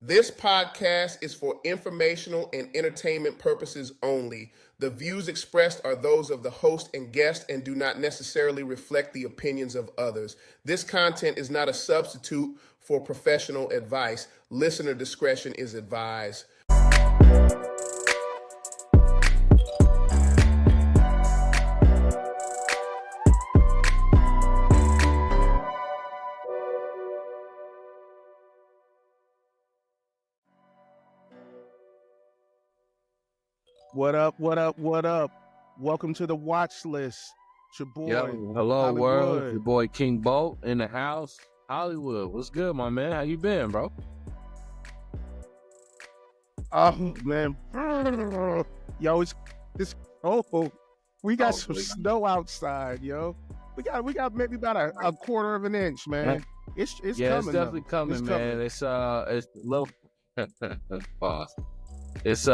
This podcast is for informational and entertainment purposes only. The views expressed are those of the host and guest and do not necessarily reflect the opinions of others. This content is not a substitute for professional advice. Listener discretion is advised. What up, what up, what up? Welcome to the Watchlist. It's your boy, Yo, hello Hollywood. world. Your boy King Bolt in the house. Hollywood, what's good, my man? How you been, bro? Oh, man. Yo, it's we got some snow outside, yo. We got maybe about a quarter of an inch, man. It's Yeah, coming. it's definitely coming, It's man. coming. It's low. Pause. It's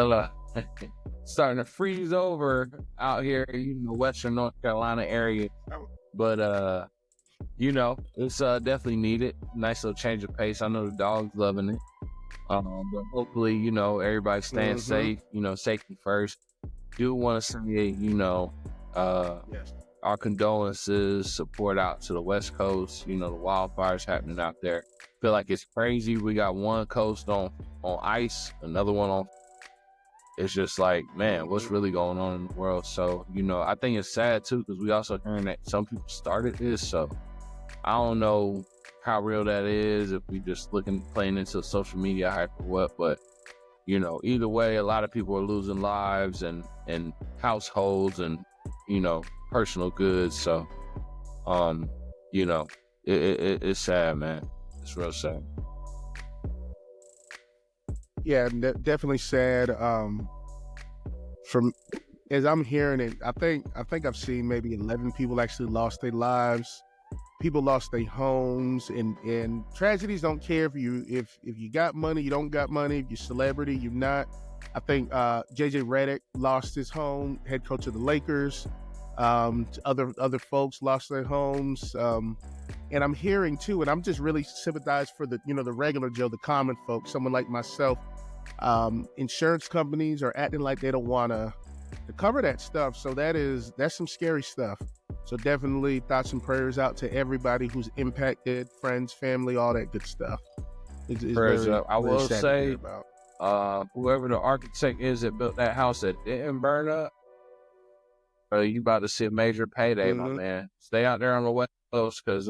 starting to freeze over out here, Western North Carolina area. But it's definitely needed. Nice little change of pace. I know the dog's loving it. But hopefully, everybody's staying safe. Safety first. Do want to say, Yes. our condolences, support out to the West Coast. The wildfires happening out there. Feel like it's crazy. We got one coast on ice, another one on. It's just like, man, what's really going on in the world? So, I think it's sad too, because we also hearing that some people started this. So I don't know how real that is, if we just playing into social media hype or what, but either way, a lot of people are losing lives and households and, personal goods. So, it's sad, man. It's real sad. Yeah, definitely sad. From as I'm hearing it, I think I've seen maybe 11 people actually lost their lives. People lost their homes, and tragedies don't care if you got money, you don't got money, if you're celebrity, you're not. I think JJ Redick lost his home, head coach of the Lakers. Other folks lost their homes. And I'm hearing too, and I'm just really sympathized for the regular Joe, the common folks, someone like myself. Insurance companies are acting like they don't want to cover that stuff. So that's some scary stuff. So definitely thoughts and prayers out to everybody who's impacted, friends, family, all that good stuff. It's Prayers very, up. I very will sad to say, hear about. whoever the architect is that built that house that didn't burn up, you about to see a major payday, my man. Stay out there on the West Coast, because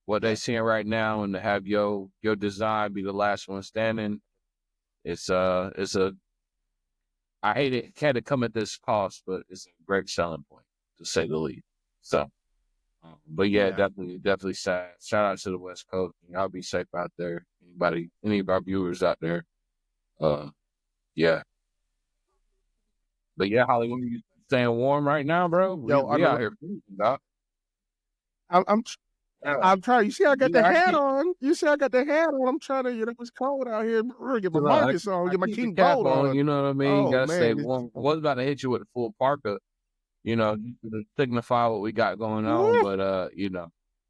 what they seeing right now, and to have your design be the last one standing, it's a I hate it had to come at this cost, but it's a great selling point, to say the least. So, but yeah, definitely sad. Shout out to the West Coast. Y'all be safe out there. Any of our viewers out there. Yeah. But yeah, Hollywood, you staying warm right now, bro? We out here freezing, dog. I'm trying. You see, I got the hat on. I'm trying to, it's cold out here. Get my Marcus on. Get my King Bolt on. You know what I mean? Oh, Gotta stay man. warm. I was about to hit you with a full parka, to signify what we got going on. But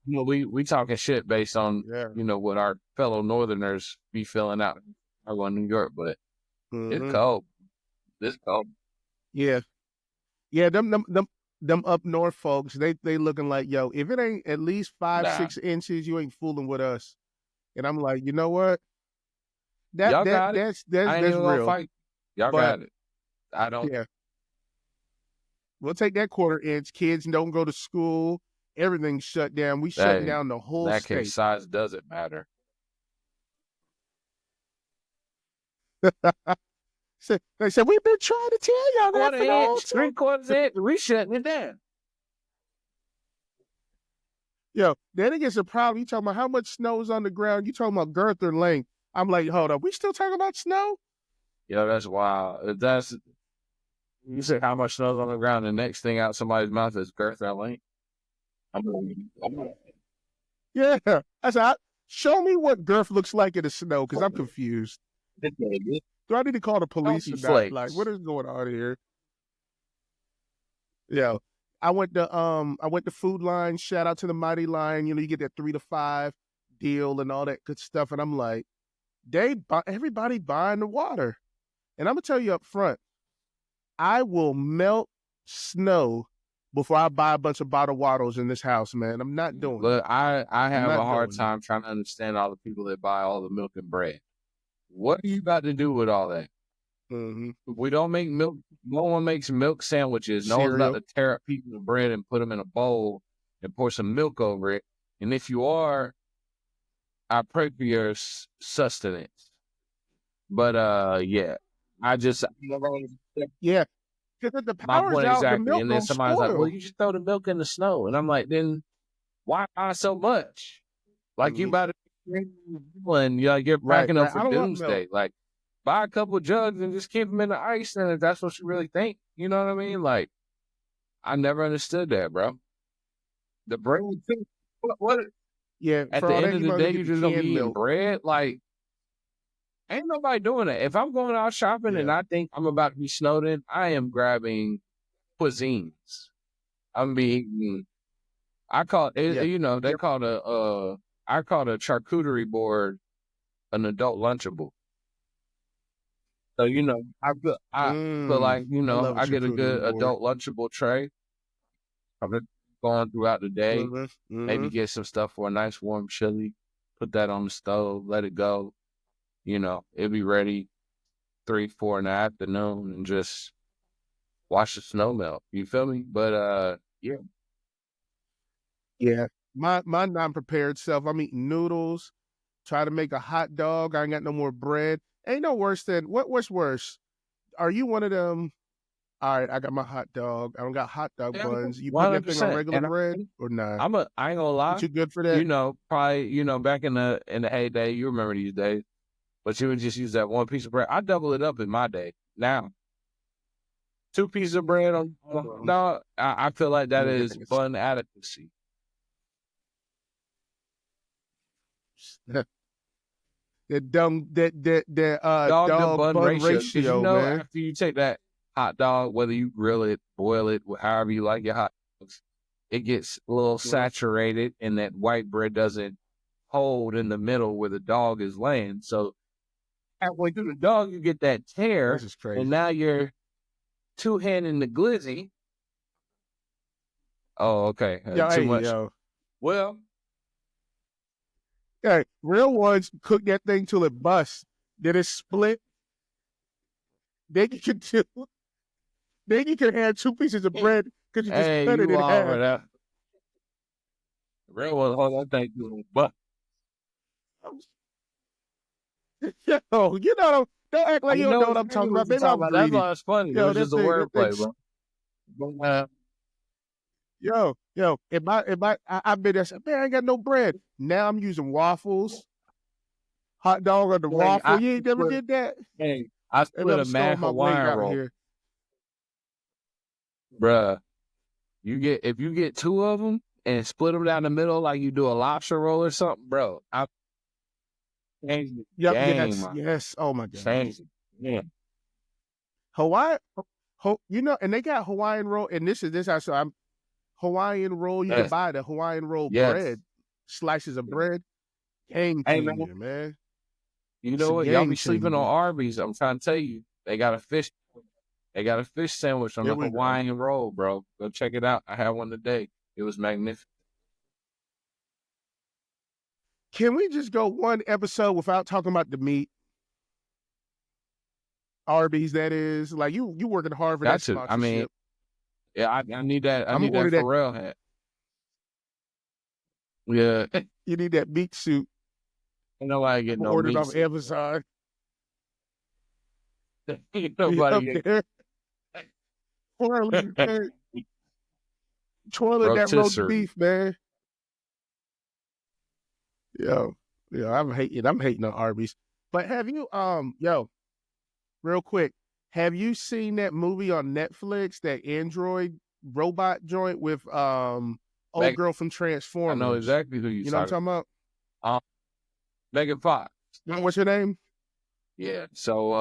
we talking shit based on what our fellow Northerners be feeling out in New York. But it's cold. It's cold. Yeah. Them up north folks, they looking like, yo, if it ain't at least 6 inches, you ain't fooling with us. And I'm like, you know what? Y'all got it. That's real. Fight. Y'all got it. I don't. Yeah. We'll take that quarter inch. Kids don't go to school. Everything's shut down. We shutting down the whole that state. Case size doesn't matter. They said, we've been trying to tell y'all that for the whole time. 3/4 inch, we shutting it down. Yo, then it gets a problem. You talking about how much snow is on the ground. You talking about girth or length. I'm like, hold up. We still talking about snow? Yo, that's wild. You say how much snow's on the ground, the next thing out somebody's mouth is girth or length. Yeah. I said, show me what girth looks like in the snow, because I'm confused. Do I need to call the police or not? Like, what is going on here? Yeah. I went to Food Line. Shout out to the Mighty Line. You get that 3 to 5 deal and all that good stuff. And I'm like, everybody buying the water. And I'm gonna tell you up front, I will melt snow before I buy a bunch of bottled waters in this house, man. I'm not doing it. Look, I I'm have a not hard doing time trying to understand all the people that buy all the milk and bread. What are you about to do with all that? it. Mm-hmm. We don't make milk. No one makes milk sandwiches. No one's about Cereal. to tear up pieces of bread and put them in a bowl and pour some milk over it. And if you are, I pray for your sustenance. But yeah, I just Yeah. Because if the my power's point out, the exactly. milk And then gonna somebody's like, "Well, spoil. you just throw the milk in the snow," and I'm like, "Then why buy so much? Like you Mm-hmm. about to and you're Right, racking up right. for I don't want milk. doomsday. Like buy a couple of jugs and just keep them in the ice. And if that's what you really think, you know what I mean? Like I never understood that, bro. The bread. What? Yeah, At for the all end that, of you the might as well day, get you're the just gonna be canned eating milk. bread. Like ain't nobody doing that. If I'm going out shopping and Yeah. I think I'm about to be snowed in, I am grabbing cuisines. I'm be eating. I call it. Yeah. You know, they Yep. call I call a charcuterie board an adult lunchable. So I feel like I love a I get a charcuterie good board. adult lunchable tray. I'm just going throughout the day. Mm-hmm. Mm-hmm. Maybe get some stuff for a nice warm chili. Put that on the stove. Let it go. It'll be ready 3, 4 in the afternoon, and just watch the snow melt. You feel me? But yeah, Yeah. My non-prepared self, I'm eating noodles, try to make a hot dog. I ain't got no more bread. Ain't no worse than what's worse? Are you one of them? All right, I got my hot dog. I don't got hot dog yeah, buns. You one putting hundred that thing on percent. regular And bread or nah? I ain't gonna You lie. too good for that? Probably back in the heyday, you remember these days. But you would just use that one piece of bread. I double it up in my day. Now, 2 pieces of bread on a hot dog, I feel like that Yeah, is bun adequacy. that Dog to dog bun bun ratio. Because man. after you take that hot dog, whether you grill it, boil it, however you like your hot dogs, it gets a little saturated and that white bread doesn't hold in the middle where the dog is laying. So halfway through the dog, you get that tear, That's just crazy. and now you're two-handing the glizzy. Oh, okay. Too much. Yo. Well, Hey, real ones cook that thing till it busts. Then it split. Then you can do. Then you can have 2 pieces of bread because you just hey, cut it you in all half. right out. Real one, hold on, thank you. But Yo, don't act like you don't know what I'm exactly talking what about. you're Maybe talking I'm about. That's greedy. why it's funny. It Yo, was just a that thing. wordplay, bro. But, I've been there. Man, I ain't got no bread. Now I'm using waffles, hot dog on the waffle. You ain't never did that? I Maybe split I'm a mad stowing my weight Hawaiian out roll, here. bruh. If you get 2 of them and split them down the middle like you do a lobster roll or something, bro. I changed the Yep, game. yes. Oh my god. Changed it. Yeah. Hawaii, and they got Hawaiian roll, and this how so I'm Hawaiian roll. You can Yes. buy the Hawaiian roll Yes. bread, slices of bread. Game Hey, changer, man. You It's know a what? Y'all game be sleeping changer. on Arby's. I'm trying to tell you, they got a fish sandwich on Here the we go. Hawaiian roll, bro. Go check it out. I had one today. It was magnificent. Can we just go one episode without talking about the meat? Arby's, that is. Like you working hard for that Got to. I mean, sponsorship. yeah, I need that. I I'm need gonna order that that. Pharrell hat. Yeah. You need that meat suit. Ain't nobody getting no Ordered meat. off Amazon. Ain't nobody getting twirling that roast beef, man. Yo, I'm hating on Arby's. But have you real quick, have you seen that movie on Netflix, that Android robot joint with old girl from Transformers? I know exactly who you know what I'm talking about. Megan Fox. What's your name? Yeah. So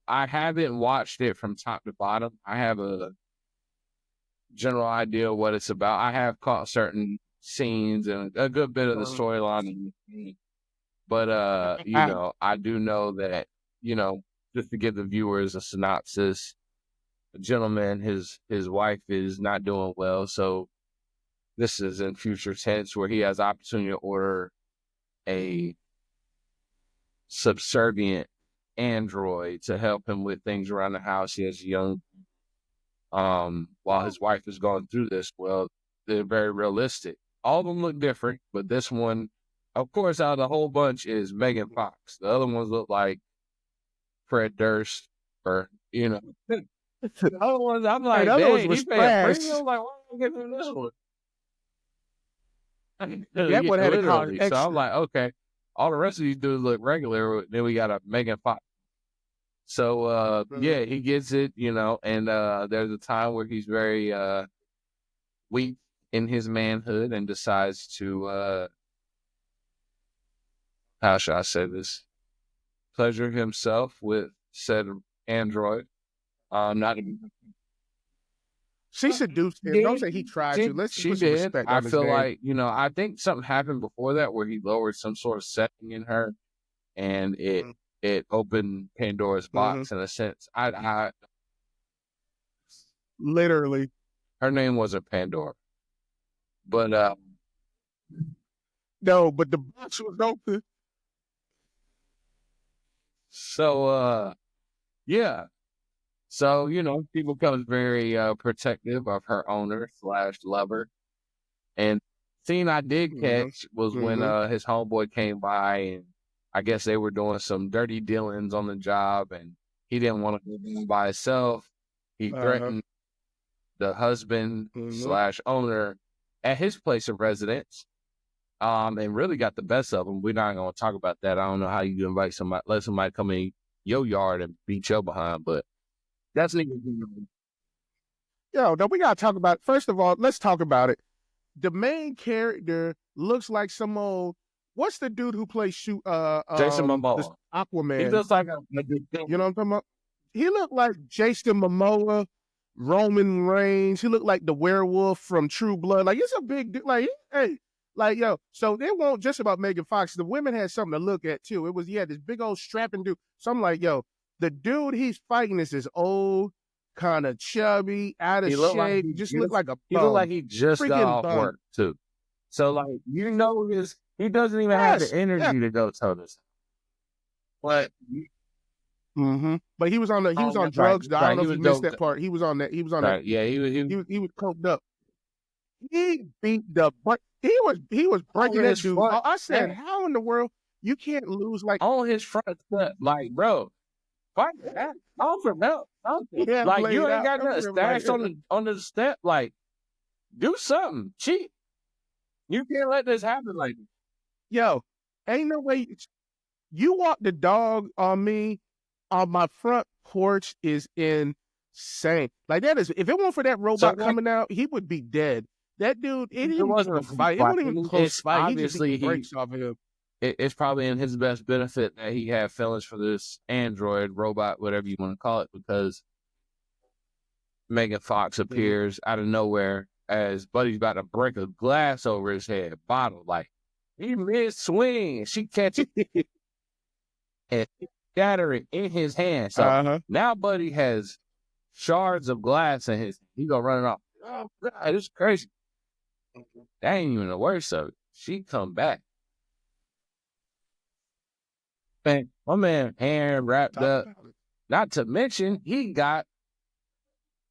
I haven't watched it from top to bottom. I have a general idea of what it's about. I have caught certain scenes and a good bit of the storyline. But you know, I do know that, you know, just to give the viewers a synopsis, the gentleman, his wife is not doing well, so this is in future tense where he has opportunity to order a subservient android to help him with things around the house. He has a young while his wife is going through this. Well, they're very realistic. All of them look different, but this one, of course, out of the whole bunch is Megan Fox. The other ones look like Fred Durst, or you know, the other ones. I'm like, other ones dang, was he pay a trash. premium. Like, why am I getting him this one? That one had to cost Literally. So extra. I'm like, okay, all the rest of these dudes look regular. Then we got a Megan Fox. So yeah, he gets it, you know, and there's a time where he's very weak in his manhood and decides to how should I say this? Pleasure himself with said android. Not She seduced him. Don't say he tried to. Let's she put some did. respect I on his feel name. like, you know, I think something happened before that where he lowered some sort of setting in her, and it opened Pandora's box in a sense. I Literally. her name wasn't Pandora, but No, but the box was open. so yeah. So, you know, she becomes very protective of her owner / lover. And scene I did catch was when his homeboy came by, and I guess they were doing some dirty dealings on the job, and he didn't want to go by himself. He threatened the husband / owner at his place of residence, and really got the best of him. We're not going to talk about that. I don't know how you invite somebody, let somebody come in your yard and beat your behind, but that's neither. Yo, no, we gotta talk about. First of all, let's talk about it. The main character looks like some old. What's the dude who plays Jason Momoa? Aquaman. He looks like a you know what I'm talking about? He looked like Jason Momoa, Roman Reigns. He looked like the werewolf from True Blood. Like, it's a big dude. Like, hey, like, yo. So it won't just about Megan Fox. The women had something to look at too. It was, this big old strapping dude. So I'm like, yo, the dude he's fighting is this old, kind of chubby, out of shape. Just look like a bum. He looked like he just got off work too. So like, you know, he doesn't even have the energy to go toe this. But but he was on drugs. Right. I don't know if you missed that part. He was on that. He was on that. Yeah, he was coked up. He beat the butt. He was breaking that dude. I said, how in the world you can't lose like on his front step? Like, bro, fight that. Offer help. Like, you ain't got nothing stashed on the step. Like, do something. Cheat. You can't let this happen like this. Yo, ain't no way. You walk the dog on me on my front porch is insane. Like, that is, if it weren't for that robot coming out, he would be dead. That dude, it wasn't a fight. It wasn't even a close fight. Obviously, he breaks off of him. It's probably in his best benefit that he had feelings for this android, robot, whatever you want to call it, because Megan Fox appears out of nowhere as Buddy's about to break a glass over his head, bottle, like, he mid-swing. She catches it and shatter it in his hand. So now Buddy has shards of glass in his, he gonna run it off. Oh, God, it's crazy. That ain't even the worst of it. She come back. Man, my man hand wrapped up. Not to mention, he got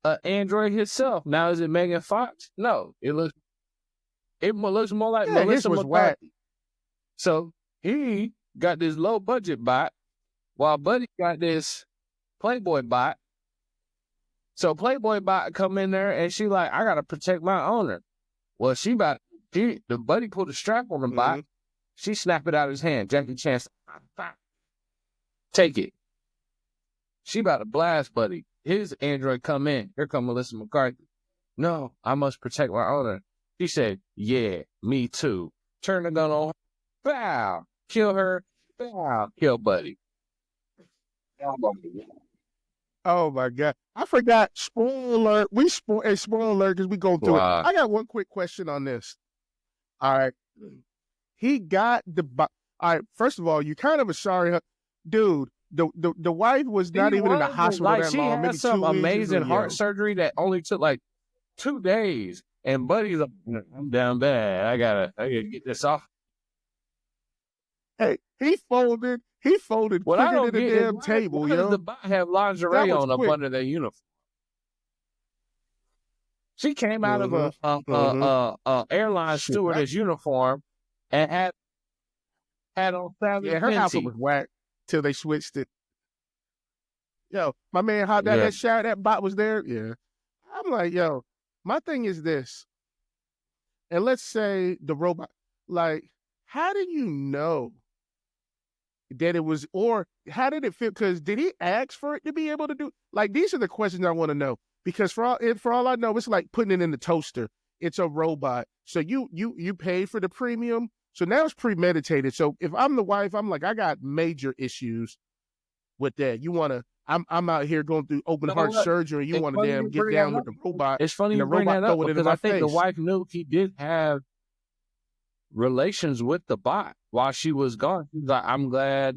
an android himself. Now, is it Megan Fox? No, it looks more like Melissa McCarthy. So he got this low budget bot, while Buddy got this Playboy bot. So Playboy bot come in there and she like, I gotta protect my owner. Well, the Buddy pulled a strap on the bot. She snapped it out of his hand. Jackie Chan, take it. She about to blast Buddy. His android come in. Here come Melissa McCarthy. No, I must protect my owner. She said, yeah, me too. Turn the gun on her. Bow. Kill her. Bow. Kill Buddy. Oh my God. I forgot. Spoiler alert. Spoiler alert because we go through it. I got one quick question on this. All right. He got the All right, first of all, you kind of a sorry, dude. The wife was She not even in the was, but hospital like that she long, had maybe some 2 weeks. amazing heart surgery that only took like 2 days. And Buddy's like, I'm down bad. I gotta get this off. Hey, he folded What I quicker don't than a get is damn table, why does the yo. bot have That lingerie was on up quick. under their uniform? She came out of a airline Shit, stewardess uniform and had on Savage yeah, her outfit Fenty. was whack till they switched it. Yo, my man hopped out Yeah. that shower, that bot was there. Yeah. I'm like, yo, my thing is this. And let's say the robot, like, how do you know that it was, or how did it feel? Because did he ask for it to be able to do? Like, these are the questions I want to know. Because for all I know, it's like putting it in the toaster. It's a robot, so you pay for the premium. So now it's premeditated. So if I'm the wife, I'm like, I got major issues with that. I'm out here going through open heart surgery. You It's want to funny damn you get bring that down with up. the robot, It's funny and you the bring robot that up throw it into because my I think the face. wife knew he did have relations with the bot while she was gone. She's like, I'm glad,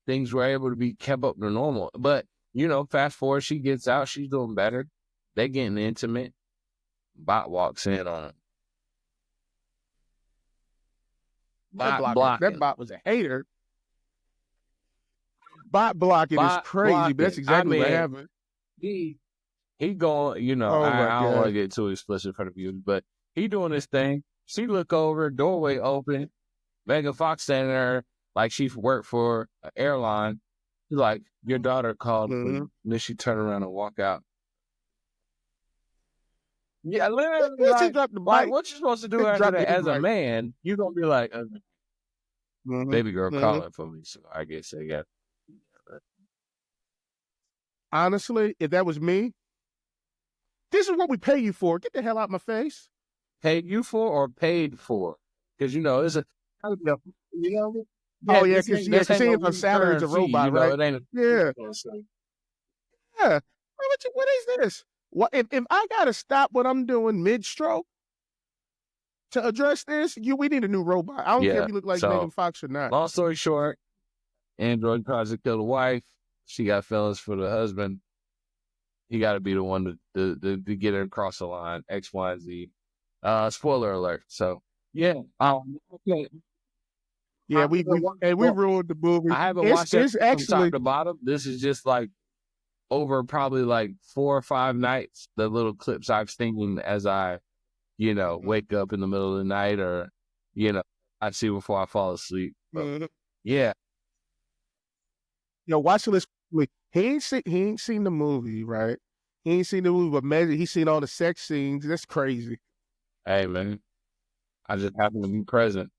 things were able to be kept up to normal. But, fast forward, she gets out, she's doing better. They getting intimate. Bot walks in on him. Bot blocking. That bot was a hater. Bot blocking is crazy, but that's exactly what happened. He going, Oh my I don't want to God. get too explicit for the viewers, but he doing this thing. She look over, doorway open, Megan Fox standing there like she worked for an airline. She's like, your daughter called for you. And then she turned around and walk out. Yeah, literally, She dropped the like mic. what you supposed to do after that as a man? You're going to be like, baby girl calling for me, so I guess I got. Honestly, if that was me, this is what we pay you for. Get the hell out my face. Paid you for or paid for? Because it's a, yeah, oh yeah, because he ain't on salary as a robot, right? It ain't yeah. Yeah. What is this? What if I gotta stop what I'm doing mid-stroke to address this? We need a new robot. I don't care if you look like Megan Fox or not. Long story short, Android tries to kill the wife. She got feelings for the husband. He got to be the one to get her across the line. X, Y, and Z. Spoiler alert. So yeah, yeah, we ruined the movie. I haven't watched it actually from top to bottom. This is just like over probably like 4 or 5 nights. The little clips I've seen as I, wake up in the middle of the night, or I see before I fall asleep. But, yeah. Watchlist. He ain't seen the movie, right? He ain't seen the movie, but imagine he's seen all the sex scenes. That's crazy. Hey man, I just happen to be present.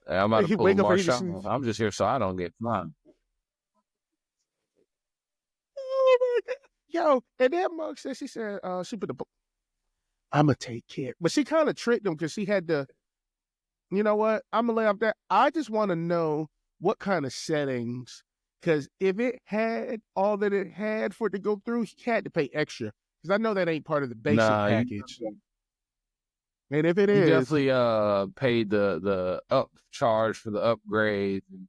Hey, I'm about to pull a Marshall. I'm just here so I don't get fined. Oh my God. Yo, and that mug said, she said, she put the book. I'm going to take care. But she kind of tricked him because she had to, you know what? I'm going to lay off that. I just want to know what kind of settings, because if it had all that it had for it to go through, he had to pay extra. Because I know that ain't part of the basic package. And if it is, definitely paid the upcharge for the upgrades in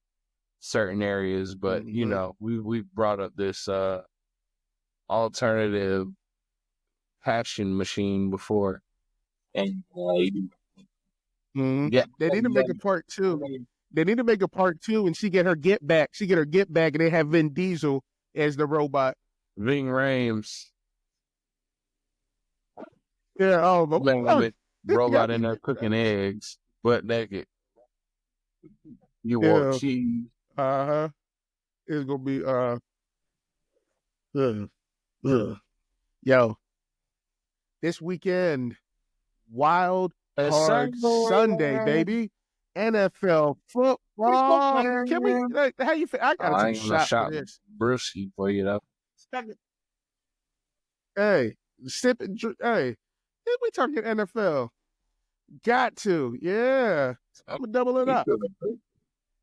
certain areas, but we brought up this alternative passion machine before, and yeah, they need to make a part 2. They need to make a part 2, and she get her get back. She get her get back, and they have Vin Diesel as the robot. Ving Rhames. Yeah. Oh, robot in there cooking eggs, butt naked. You want cheese? It's gonna be Yo, this weekend, Wild Card Sunday, baby. NFL football. Can we? How you feel? I gotta take a shot for this. Brewski for you though. Hey, sip and drink. Hey, we talking NFL. Got to, yeah. I'm gonna double it up.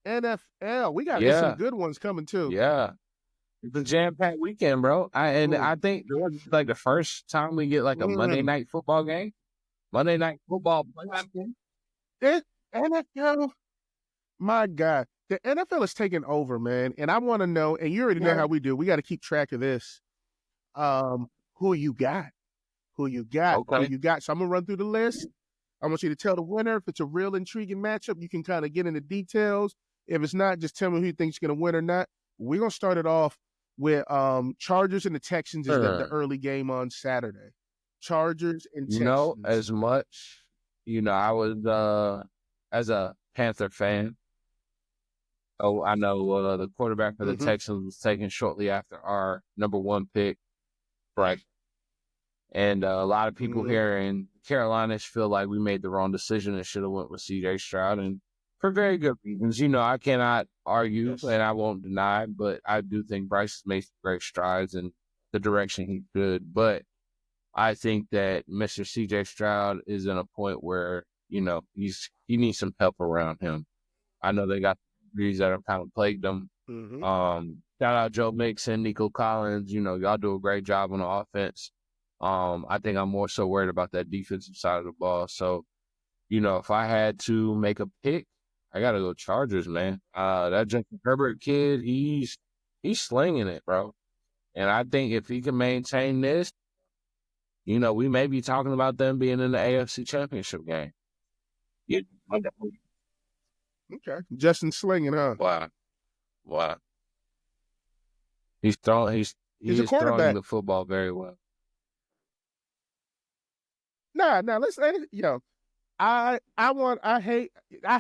NFL, we got some good ones coming too. Yeah, it's a jam-packed weekend, bro. I think like the first time we get like a Monday night football game, Monday night football playoff game. The NFL, my God, the NFL is taking over, man. And I want to know, and you already know how we do. We got to keep track of this. Who you got? Who you got? Who Okay. you got? So I'm gonna run through the list. I want you to tell the winner. If it's a real intriguing matchup, you can kind of get into details. If it's not, just tell me who you think's gonna win or not. We're gonna start it off with Chargers and the Texans is the early game on Saturday. Chargers and Texans. As much, I was as a Panther fan. Oh, I know the quarterback for the Texans was taken shortly after our number 1 pick, right? And a lot of people here in Carolina feel like we made the wrong decision and should have went with C.J. Stroud, and for very good reasons. I cannot argue and I won't deny, but I do think Bryce has made some great strides in the direction he should. But I think that Mr. C.J. Stroud is in a point where, he needs some help around him. I know they got injuries that have kind of plagued them. Shout out Joe Mixon, Nico Collins. Y'all do a great job on the offense. I think I'm more so worried about that defensive side of the ball. So, if I had to make a pick, I got to go Chargers, man. That Justin Herbert kid, he's slinging it, bro. And I think if he can maintain this, we may be talking about them being in the AFC Championship game. Yeah. Okay. Justin slinging, huh? Wow. He's throwing quarterback. the football very well. Nah, let's I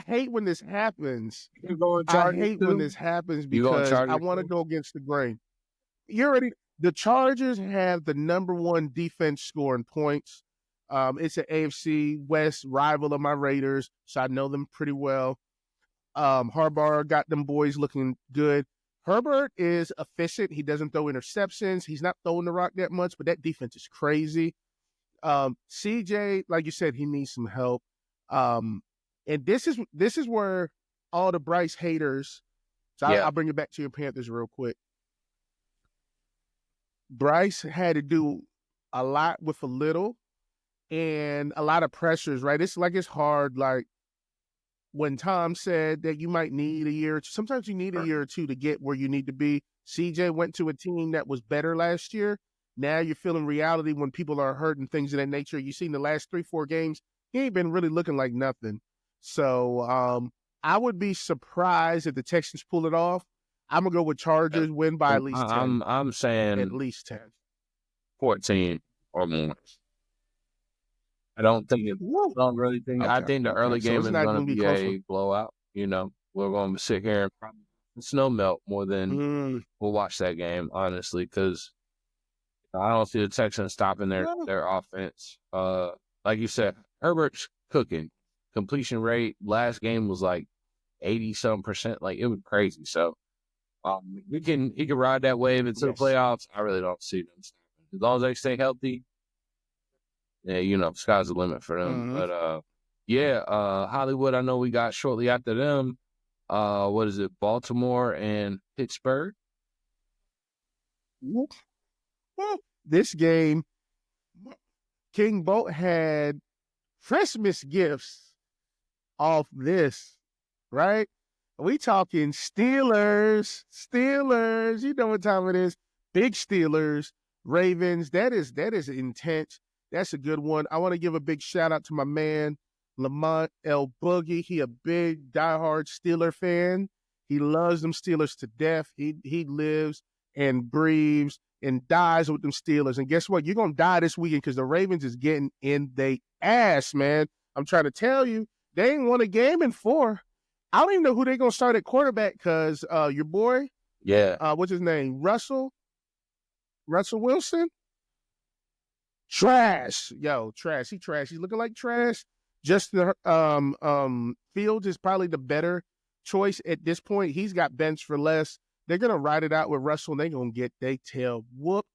hate when this happens. I hate when this happens because I want to go against the grain. The Chargers have the number 1 defense scoring points. It's an AFC West rival of my Raiders, so I know them pretty well. Harbaugh got them boys looking good. Herbert is efficient. He doesn't throw interceptions. He's not throwing the rock that much, but that defense is crazy. CJ, like you said, he needs some help. And this is where all the Bryce haters. So I'll bring it back to your Panthers real quick. Bryce had to do a lot with a little, and a lot of pressures. Right? It's hard. Like when Tom said that you might need a year. Sometimes you need a year or two to get where you need to be. CJ went to a team that was better last year. Now you're feeling reality when people are hurt and things of that nature. You've seen the last 3-4 games, he ain't been really looking like nothing. So I would be surprised if the Texans pull it off. I'm going to go with Chargers, win by at least 10. I'm saying at least 10. 14 or more. I don't think it. I don't really think. Okay. I think the early game is going to be a blowout. We're going to sit here and probably snow melt more than we'll watch that game, honestly, because I don't see the Texans stopping their offense. Like you said, Herbert's cooking. Completion rate last game was like 80-some%. Like, it was crazy. So he can ride that wave into the playoffs. I really don't see them stopping. As long as they stay healthy, yeah, sky's the limit for them. But Hollywood, I know we got shortly after them. What is it? Baltimore and Pittsburgh. This game, King Bolt had Christmas gifts off this, right? We talking Steelers. You know what time it is. Big Steelers, Ravens. That is intense. That's a good one. I want to give a big shout out to my man, Lamont L. Boogie. He a big diehard Steeler fan. He loves them Steelers to death. He lives and breathes and dies with them Steelers. And guess what? You're going to die this weekend because the Ravens is getting in they ass, man. I'm trying to tell you, they ain't won a game in 4. I don't even know who they're going to start at quarterback because your boy, what's his name? Russell Wilson? Trash. Trash. He's looking like trash. Justin Fields is probably the better choice at this point. He's got bench for less. They're going to ride it out with Russell, and they're going to get their tail whooped.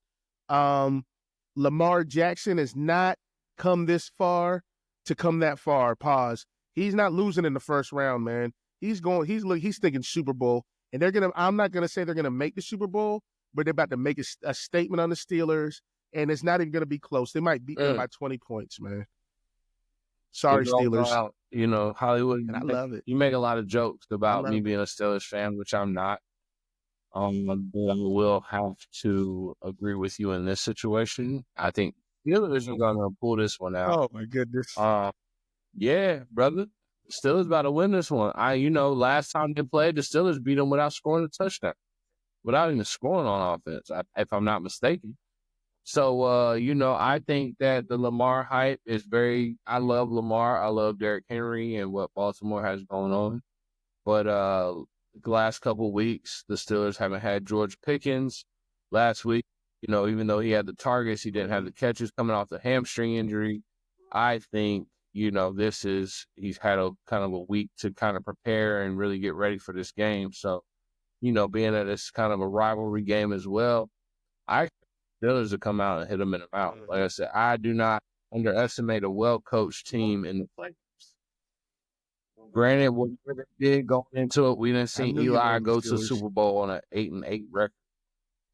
Lamar Jackson has not come this far to come that far. Pause. He's not losing in the first round, man. He's thinking Super Bowl, and I'm not going to say they're going to make the Super Bowl, but they're about to make a statement on the Steelers, and it's not even going to be close. They might beat them by 20 points, man. Sorry, Steelers. Hollywood, and I love it. you make a lot of jokes I about me love it. being a Steelers fan, which I'm not. But I will have to agree with you in this situation. I think Steelers are going to pull this one out. Oh my goodness. Yeah, brother. Steelers about to win this one. Last time they played, the Steelers beat them without scoring a touchdown, without even scoring on offense, if I'm not mistaken. So, I think that the Lamar hype is I love Lamar. I love Derrick Henry and what Baltimore has going on. But the last couple of weeks, the Steelers haven't had George Pickens. Last week, even though he had the targets, he didn't have the catches coming off the hamstring injury. I think, he's had a kind of a week to kind of prepare and really get ready for this game. So, being that it's kind of a rivalry game as well, I Steelers to come out and hit them in the mouth. Like I said, I do not underestimate a well-coached team in the playoffs. Granted, whatever they did going into it, we didn't see Eli go to the Super Bowl on an 8-8 record.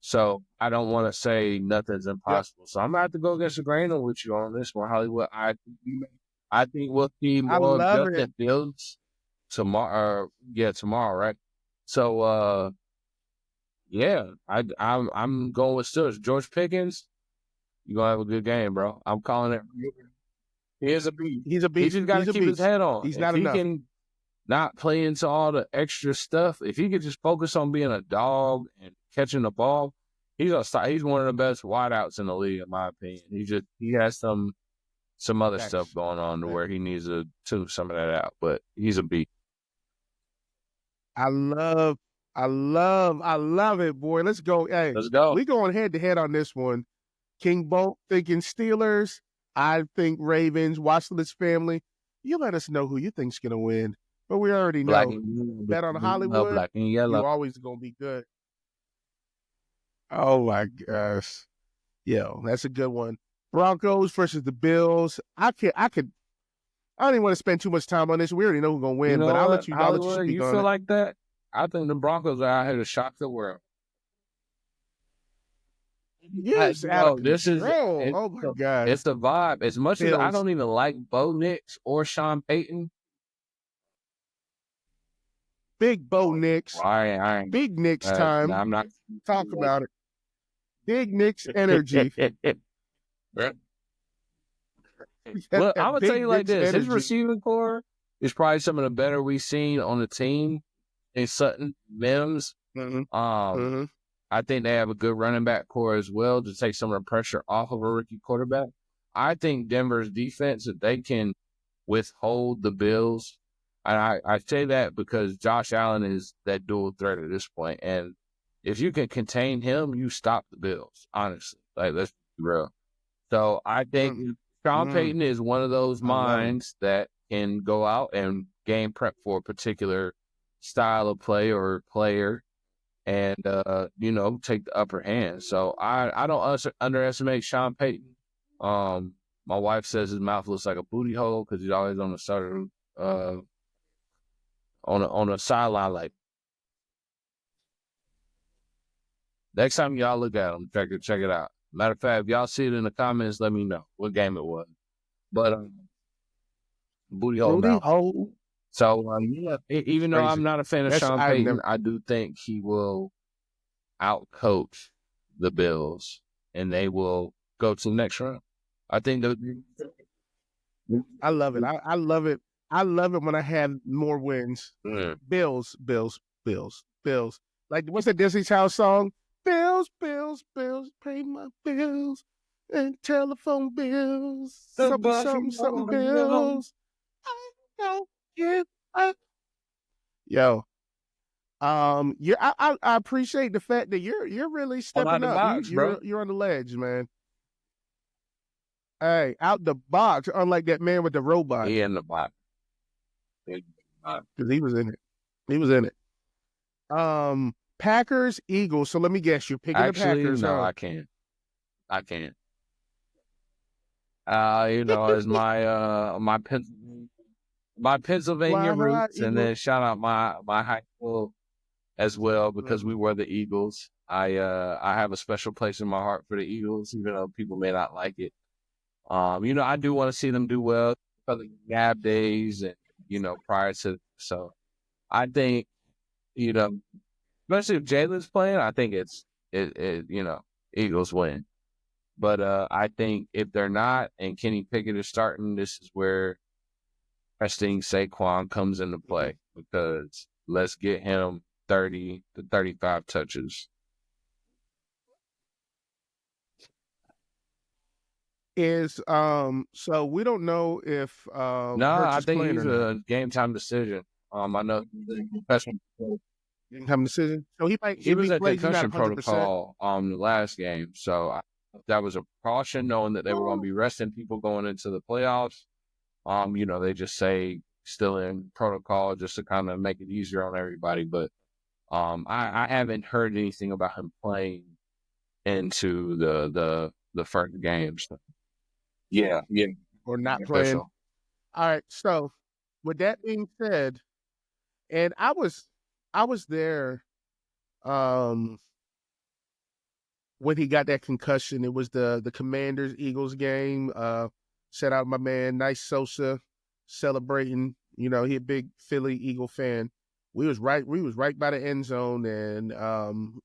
So I don't want to say nothing's impossible. Yep. So I'm going to have to go against the grain with you on this one, Hollywood. I think we'll see more of Justin Fields tomorrow. Tomorrow, right? So, I'm going with Steelers. George Pickens, you're going to have a good game, bro. I'm calling it. He is a beast. He's a beast. He just got to keep his head on. He's not enough. He can not play into all the extra stuff, if he could just focus on being a dog and catching the ball, he's gonna start. He's one of the best wideouts in the league, in my opinion. He has some other stuff going on to where he needs to tune some of that out. But he's a beast. I love it, boy. Let's go. Hey, let's go. We going head to head on this one. King Bolt thinking Steelers. I think Ravens. Watchlist family. You let us know who you think's gonna win. But we already know. Bet on Hollywood. Black and yellow. You're always gonna be good. Oh my gosh. Yo, that's a good one. Broncos versus the Bills. I don't even want to spend too much time on this. We already know who's gonna win, but I'll let you Hollywood, speak you on feel it. like that? I think the Broncos are out here to shock the world. Yes, oh my God. It's the vibe. As much as I don't even like Bo Nix or Sean Payton. Big Bo Nix. I Big Nix time. I'm not talk about it. Big Nix energy. Well, I'm gonna tell you like this: his receiving core is probably some of the better we've seen on the team. In Sutton, Mims. I think they have a good running back core as well to take some of the pressure off of a rookie quarterback. I think Denver's defense, if they can withhold the Bills, and I say that because Josh Allen is that dual threat at this point, and if you can contain him, you stop the Bills. Honestly, like let's be real. So I think Sean Payton is one of those minds that can go out and game prep for a particular style of play or player, and take the upper hand. So I don't underestimate Sean Payton. My wife says his mouth looks like a booty hole because he's always on the side on a sideline. Like next time y'all look at him, check it out. Matter of fact, if y'all see it in the comments, let me know what game it was. But booty hole. So even though I'm not a fan of Sean Payton, I do think he will outcoach the Bills, and they will go to the next round. I think I love it. I love it. I love it when I have more wins. Bills. Like what's that Disney Child song? Bills, pay my bills and telephone bills. Something bills. I don't give up. Yo. I appreciate the fact that you're really stepping up. You're on the ledge, man. Hey, out the box, unlike that man with the robot. He in the box. Because he was in it. Packers, Eagles. So let me guess, you're picking the Packers. No, I can't. As my Pennsylvania roots, and then shout out my high school as well because we were the Eagles. I have a special place in my heart for the Eagles, even though people may not like it. I do want to see them do well for the Gab days and prior to. So I think, especially if Jalen's playing, I think Eagles win. But I think if they're not and Kenny Pickett is starting, this is where resting Saquon comes into play, because let's get him 30 to 35 touches. So we don't know if No, Hurts I is think playing he's or not. a game time decision. I know concussion. Game time decision. So he might. He If was he in plays, he's not concussion 100%. protocol the last game, so that was a precaution, knowing that they were going to be resting people going into the playoffs. They just say still in protocol just to kind of make it easier on everybody. But I haven't heard anything about him playing into the first games. Yeah. Or not playing. Official. All right. So with that being said, and I was there when he got that concussion. It was the Commanders Eagles game. Shout out my man Nice Sosa celebrating. He a big Philly Eagle fan. We was right by the end zone, and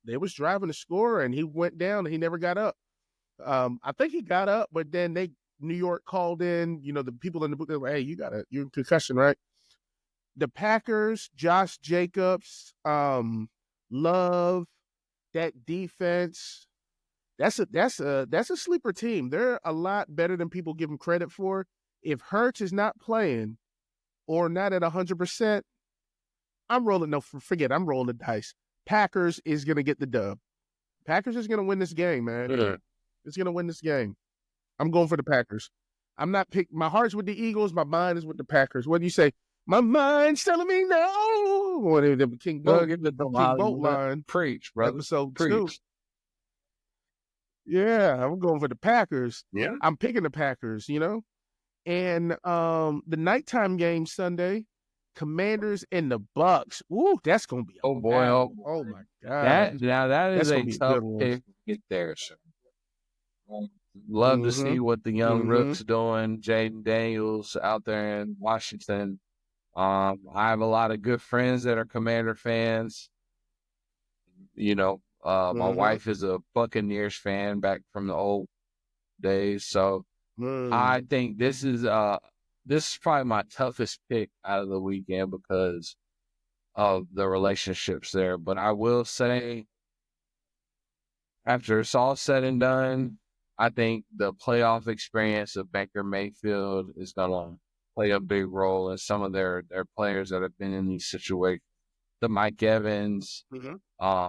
they was driving to score, and he went down and he never got up. I think he got up, but then New York called in, the people in the booth, they were like, hey, you're in concussion, right? The Packers, Josh Jacobs, Love, that defense, that's a sleeper team. They're a lot better than people give them credit for. If Hurts is not playing or not at 100%, I'm rolling the dice. Packers is going to get the dub. Packers is going to win this game, man. Yeah. It's going to win this game. I'm going for the Packers. I'm not my heart's with the Eagles. My mind is with the Packers. What do you say? My mind's telling me no. What the King Boat, Get the King Boat line. Preach, brother. Episode Preach. 2. Yeah, I'm going for the Packers. Yeah. I'm picking the Packers, And the nighttime game Sunday, Commanders and the Bucks. Ooh, that's gonna be oh boy. Oh my God. That is a tough pick to get there, sir. Love to see what the young rooks doing. Jaden Daniels out there in Washington. I have a lot of good friends that are Commander fans. My wife is a Buccaneers fan back from the old days. So I think this is probably my toughest pick out of the weekend because of the relationships there. But I will say, after it's all said and done, I think the playoff experience of Baker Mayfield is going to play a big role in some of their players that have been in these situations. The Mike Evans, I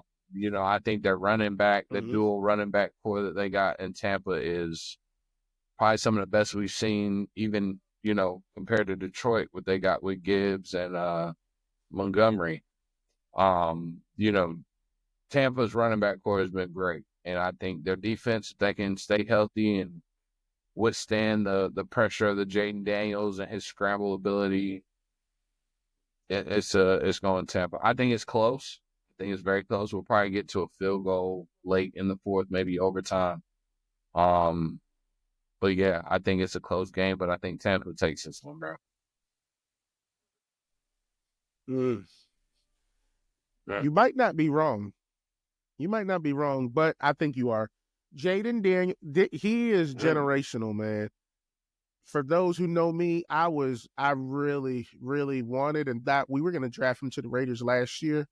think their running back, the dual running back core that they got in Tampa is probably some of the best we've seen, even, compared to Detroit, what they got with Gibbs and Montgomery. Tampa's running back core has been great. And I think their defense, if they can stay healthy and withstand the pressure of the Jaden Daniels and his scramble ability, it's going Tampa. I think it's close. I think it's very close. We'll probably get to a field goal late in the fourth, maybe overtime. But yeah, I think it's a close game, but I think Tampa takes this one, bro. You might not be wrong. But I think you are. Jaden Daniel, he is generational, man. For those who know me, I really, really wanted and thought we were going to draft him to the Raiders last year.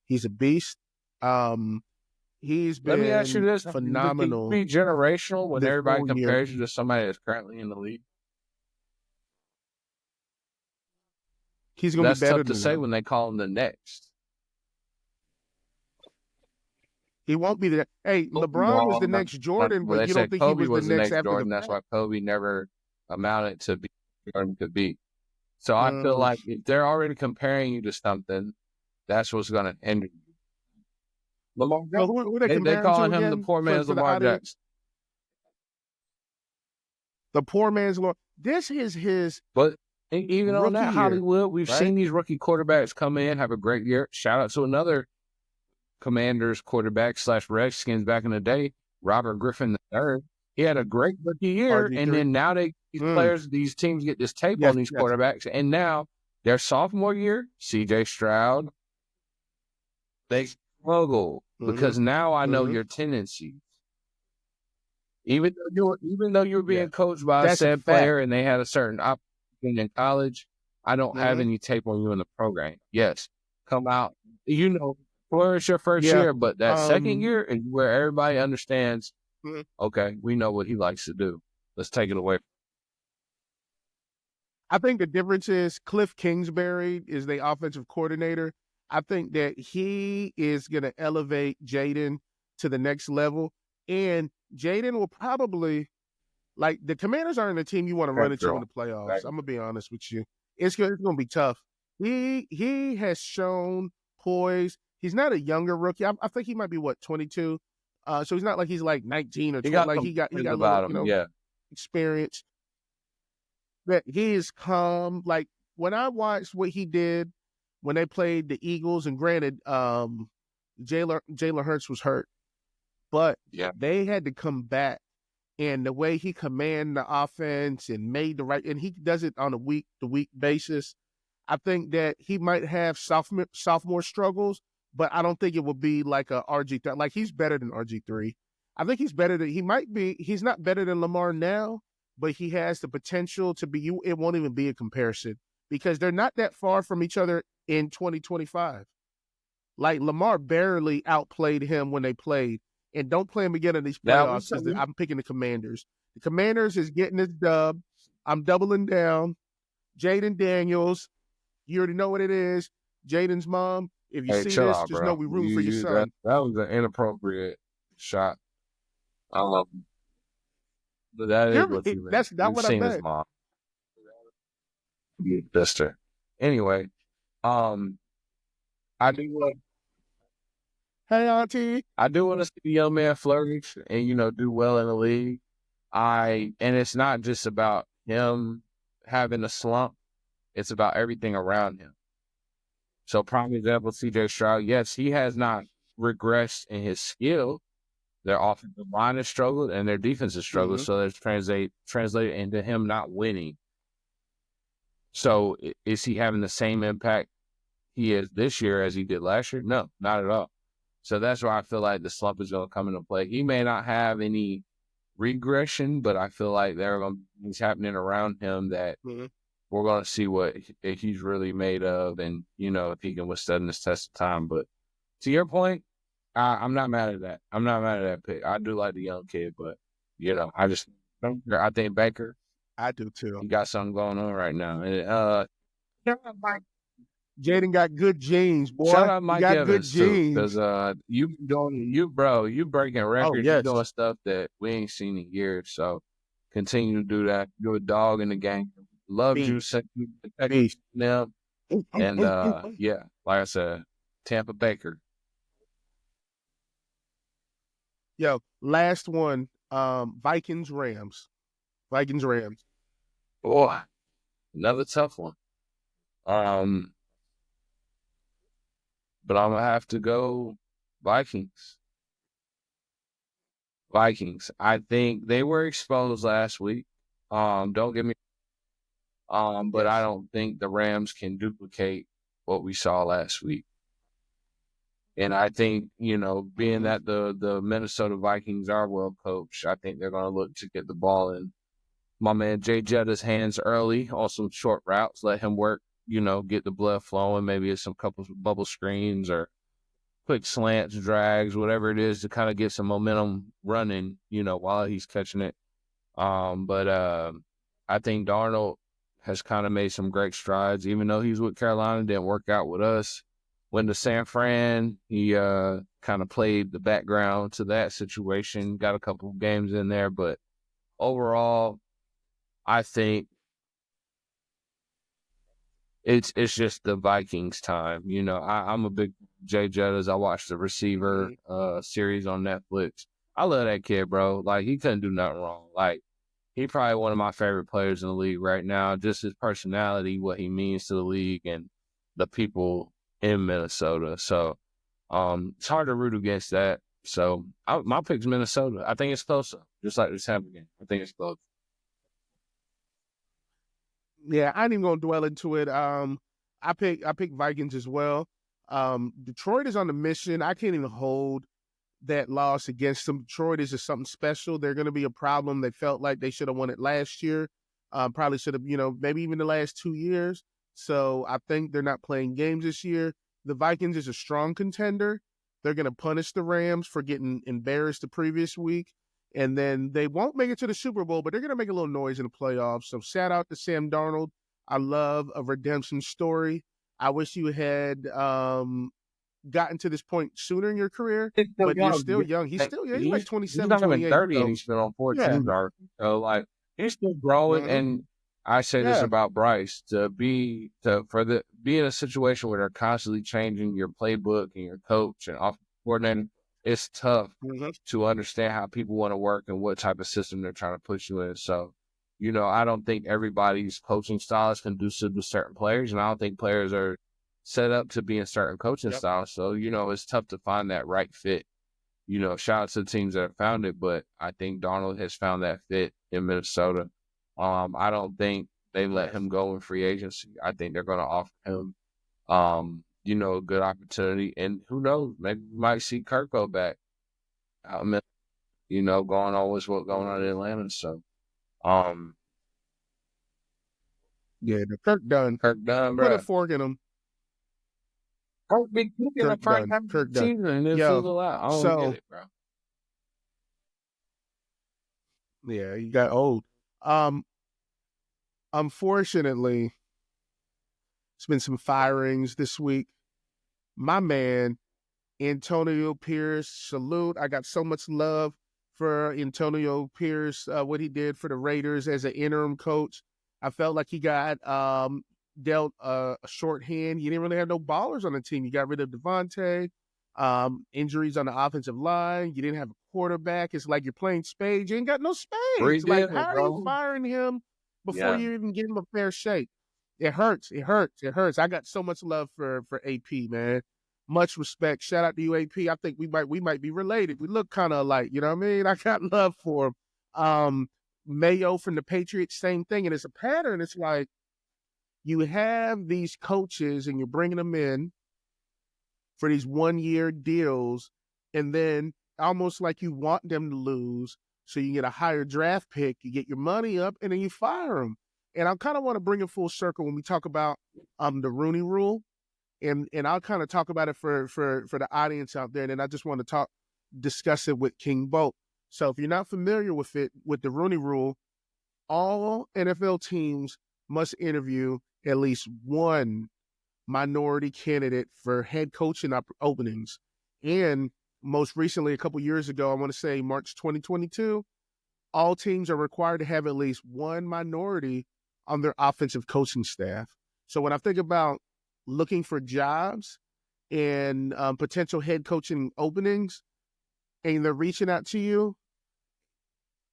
He's a beast. He's been, let me ask you this, phenomenal. Be generational when everybody compares you to somebody that's currently in the league. He's going to be better. That's tough to say when they call him the next. He won't be there. Hey, LeBron was the next Jordan, but you don't think Kobe was the next Jordan. That's why Kobe never amounted to be Jordan could be. So I feel like if they're already comparing you to something, that's what's going to end you. They calling him the poor man's Lamar Jackson. The poor man's Lamar. This is his. But even on that, Hollywood, we've seen these rookie quarterbacks come in, have a great year. Shout out to another Commanders quarterback / Redskins back in the day, Robert Griffin III. He had a great rookie year, and then now these teams get this tape on these quarterbacks, and now Their sophomore year, C.J. Stroud, they struggle because now I know your tendencies. Even though you were being coached by a said player and they had a certain opportunity in college, I don't have any tape on you in the program. Yes, come out, flourish your first year, but that second year is where everybody understands, okay, we know what he likes to do. Let's take it away. I think the difference is Cliff Kingsbury is the offensive coordinator. I think that he is going to elevate Jaden to the next level. And Jaden will probably, like, the Commanders aren't a team you want to run into in the playoffs. Right. I'm going to be honest with you. It's going to be tough. He has shown poise. He's not a younger rookie. I think he might be, 22? So he's not like he's like 19 or 20. He got a little, experience. That he is calm. Like, when I watched what he did when they played the Eagles, and granted, Jalen Hurts was hurt, but they had to come back. And the way he commanded the offense and made the right, and he does it on a week-to-week basis. I think that he might have sophomore struggles, but I don't think it will be like a RG3. Like, he's better than RG3. I think he's not better than Lamar now, but he has the potential to be. It won't even be a comparison because they're not that far from each other in 2025. Like, Lamar barely outplayed him when they played. And don't play him again in these playoffs because I'm picking the Commanders. The Commanders is getting this dub. I'm doubling down. Jaden Daniels, you already know what it is. Jaden's mom, if you see this, just know we root for your son. That was an inappropriate shot. But that is what you meant. That's not what I meant. His mom. Sister. Anyway, I do want. Hey, Auntie. I do want to see the young man flourish and do well in the league. And it's not just about him having a slump; it's about everything around him. So, prime example, C.J. Stroud. Yes, he has not regressed in his skill. Their offensive line has struggled and their defense has struggled. So that's translated into him not winning. So is he having the same impact he is this year as he did last year? No, not at all. So that's why I feel like the slump is going to come into play. He may not have any regression, but I feel like there are going to be things happening around him that we're going to see what he's really made of and, if he can withstand this test of time. But to your point, I'm not mad at that. I'm not mad at that pick. I do like the young kid, but, I think Baker. I do too. He got something going on right now. And, Jaden got good genes, boy. Shout out Mike Evans too, because you breaking records. You're doing stuff that we ain't seen in years. So continue to do that. You're a dog in the game. Love you, them, and like I said, Tampa Baker. Yo, last one. Vikings Rams. Boy, another tough one. But I'm gonna have to go Vikings. I think they were exposed last week. Don't get me. But I don't think the Rams can duplicate what we saw last week. And I think, being that the Minnesota Vikings are well coached, I think they're going to look to get the ball in my man Jay Jetta's hands early on some short routes, let him work, get the blood flowing. Maybe it's some couple of bubble screens or quick slants, drags, whatever it is to kind of get some momentum running, while he's catching it. But I think Darnold has kind of made some great strides, even though he's with Carolina, didn't work out with us. Went to San Fran, he kind of played the background to that situation, got a couple of games in there, but overall, I think it's just the Vikings time. I'm a big Jay Jettas. I watched the Receiver series on Netflix. I love that kid, bro. Like, he couldn't do nothing wrong. Like, he probably one of my favorite players in the league right now. Just his personality, what he means to the league, and the people in Minnesota. So it's hard to root against that. So my pick's Minnesota. I think it's closer, just like this happened again. I think it's close. Yeah, I ain't even gonna dwell into it. I pick Vikings as well. Detroit is on the mission. I can't even hold that loss against them. Detroit is just something special. They're going to be a problem. They felt like they should have won it last year. Probably should have, maybe even the last 2 years. So I think they're not playing games this year. The Vikings is a strong contender. They're going to punish the Rams for getting embarrassed the previous week. And then they won't make it to the Super Bowl, but they're going to make a little noise in the playoffs. So shout out to Sam Darnold. I love a redemption story. I wish you had gotten to this point sooner in your career, He's still but you're young. still young. He's still, he's like He's 27, not even 28. 30 and So, he's been on 4 yeah. teams already. So, like, he's still growing. Mhm. And I say this Yeah. about Bryce, be in a situation where they're constantly changing your playbook and your coach and offensive coordinator, it's tough Mhm. to understand how people want to work and what type of system they're trying to put you in. So, I don't think everybody's coaching style is conducive to certain players, and I don't think players are set up to be in certain coaching Yep. styles. So, it's tough to find that right fit. Shout out to the teams that have found it, but I think Darnold has found that fit in Minnesota. I don't think they let him go in free agency. I think they're going to offer him, a good opportunity. And who knows, maybe we might see Kirk go back out in, going on with what's going on in Atlanta. So, Yeah, the Kirk done. Kirk done, Put a bro. fork in him. Kirk be cooking the Kirk first done. half of Kirk the done. season and then Yo, fizzle out. I don't so get it, bro. yeah, you got old. Unfortunately, it's been some firings this week. My man, Antonio Pierce, salute. I got so much love for Antonio Pierce, what he did for the Raiders as an interim coach. I felt like he got dealt a shorthand. You didn't really have no ballers on the team. You got rid of Devontae, injuries on the offensive line. You didn't have a quarterback. It's like you're playing spades. You ain't got no spades. Like, Redeal, how are you bro. firing him before Yeah. you even give him a fair shake? It hurts. It hurts. It hurts. I got so much love for AP, man. Much respect. Shout out to you, AP. I think we might be related. We look kind of alike. You know what I mean? I got love for him. Mayo from the Patriots, same thing. And it's a pattern. It's like you have these coaches and you're bringing them in for these 1-year deals, and then almost like you want them to lose so you get a higher draft pick, you get your money up, and then you fire them. And I kind of want to bring it full circle when we talk about the Rooney Rule, and I'll kind of talk about it for the audience out there, and then I just want to discuss it with King Bolt. So if you're not familiar with it, with the Rooney Rule, all NFL teams must interview at least one minority candidate for head coaching openings. And most recently, a couple years ago, I want to say March 2022, all teams are required to have at least one minority on their offensive coaching staff. So when I think about looking for jobs and potential head coaching openings, and they're reaching out to you,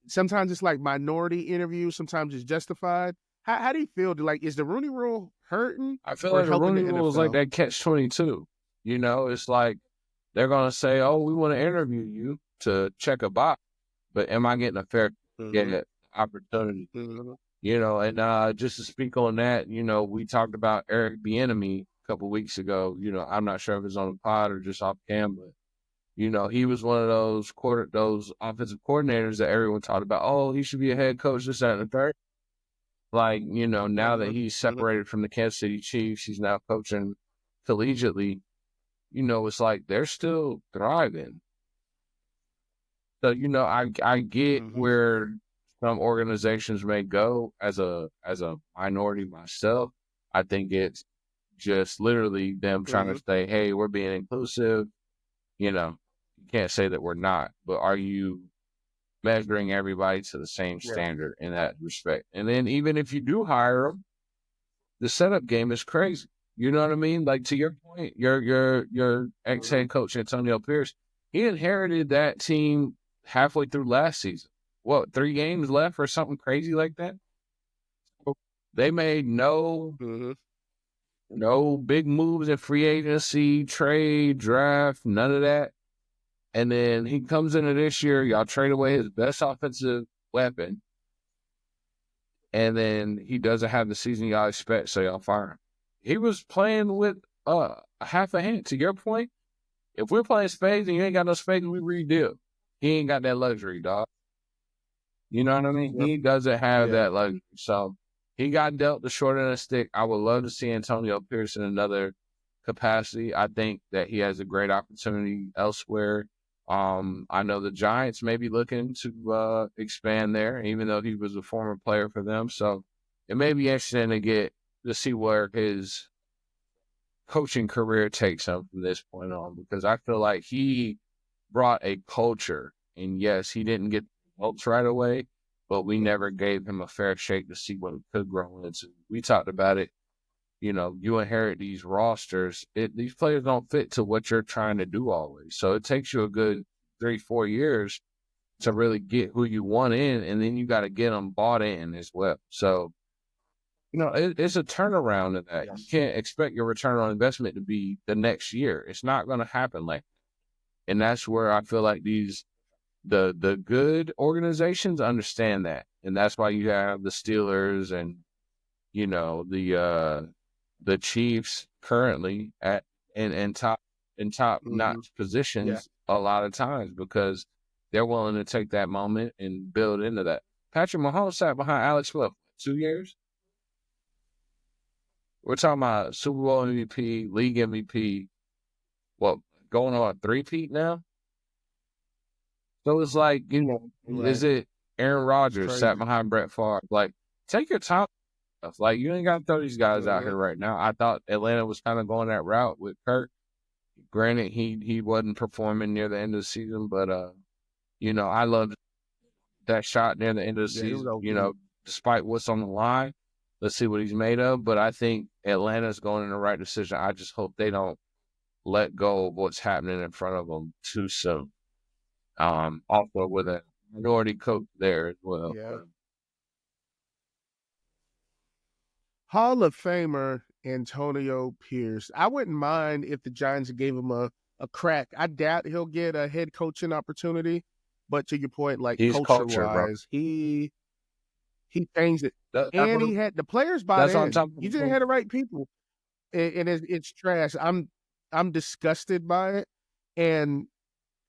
sometimes it's like minority interviews, sometimes it's justified. How do you feel? Is the Rooney Rule hurting I feel or like the helping Rooney the Rule is NFL? like that catch-22. It's like they're going to say, oh, we want to interview you to check a box, but am I getting a fair opportunity? And just to speak on that, we talked about Eric Bieniemy a couple weeks ago. I'm not sure if it's on the pod or just off cam, but he was one of those offensive coordinators that everyone talked about. Oh, he should be a head coach, this, that, and the third. Like, now that he's separated from the Kansas City Chiefs, he's now coaching collegiately. It's like they're still thriving. So, I get where some organizations may go as a minority myself. I think it's just literally them trying to say, hey, we're being inclusive. You can't say that we're not, but are you measuring everybody to the same standard in that respect? And then even if you do hire them, the setup game is crazy. You know what I mean? Like, to your point, your ex-head coach, Antonio Pierce, he inherited that team halfway through last season. What, 3 games left or something crazy like that? They made no big moves in free agency, trade, draft, none of that. And then he comes into this year, y'all trade away his best offensive weapon. And then he doesn't have the season y'all expect, so y'all fire him. he was playing with half a hand. To your point, if we're playing spades and you ain't got no spades, we redeal. He ain't got that luxury, dog. You know what I mean? Yep. He doesn't have Yeah. that luxury. So he got dealt the short end of the stick. I would love to see Antonio Pierce in another capacity. I think that he has a great opportunity elsewhere. I know the Giants may be looking to expand there, even though he was a former player for them. So it may be interesting to see where his coaching career takes him from this point on, because I feel like he brought a culture. And yes, he didn't get the results right away, but we never gave him a fair shake to see what it could grow into. We talked about it. You know, you inherit these rosters. These players don't fit to what you're trying to do always. So it takes you a good 3-4 years to really get who you want in, and then you got to get them bought in as well. So, it's a turnaround in that. Yes. You can't expect your return on investment to be the next year. It's not going to happen like that. And that's where I feel like the good organizations understand that. And that's why you have the Steelers and, the Chiefs currently in top notch positions a lot of times, because they're willing to take that moment and build into that. Patrick Mahomes sat behind Alex Smith 2 years. We're talking about Super Bowl MVP, league MVP. Going on a three-peat now? So it's like, is it Aaron Rodgers sat behind Brett Favre? Like, take your time. Like, you ain't got to throw these guys out here right now. I thought Atlanta was kind of going that route with Kirk. Granted, he wasn't performing near the end of the season, but I loved that shot near the end of the season. Despite what's on the line, let's see what he's made of. But I think Atlanta's going in the right decision. I just hope they don't let go of what's happening in front of them too soon. Also with a minority coach there as well. Yeah. Hall of Famer Antonio Pierce. I wouldn't mind if the Giants gave him a crack. I doubt he'll get a head coaching opportunity, but to your point, like culture-wise, he changed it. And he had the players bought in. You didn't have the right people. And it's trash. I'm disgusted by it. And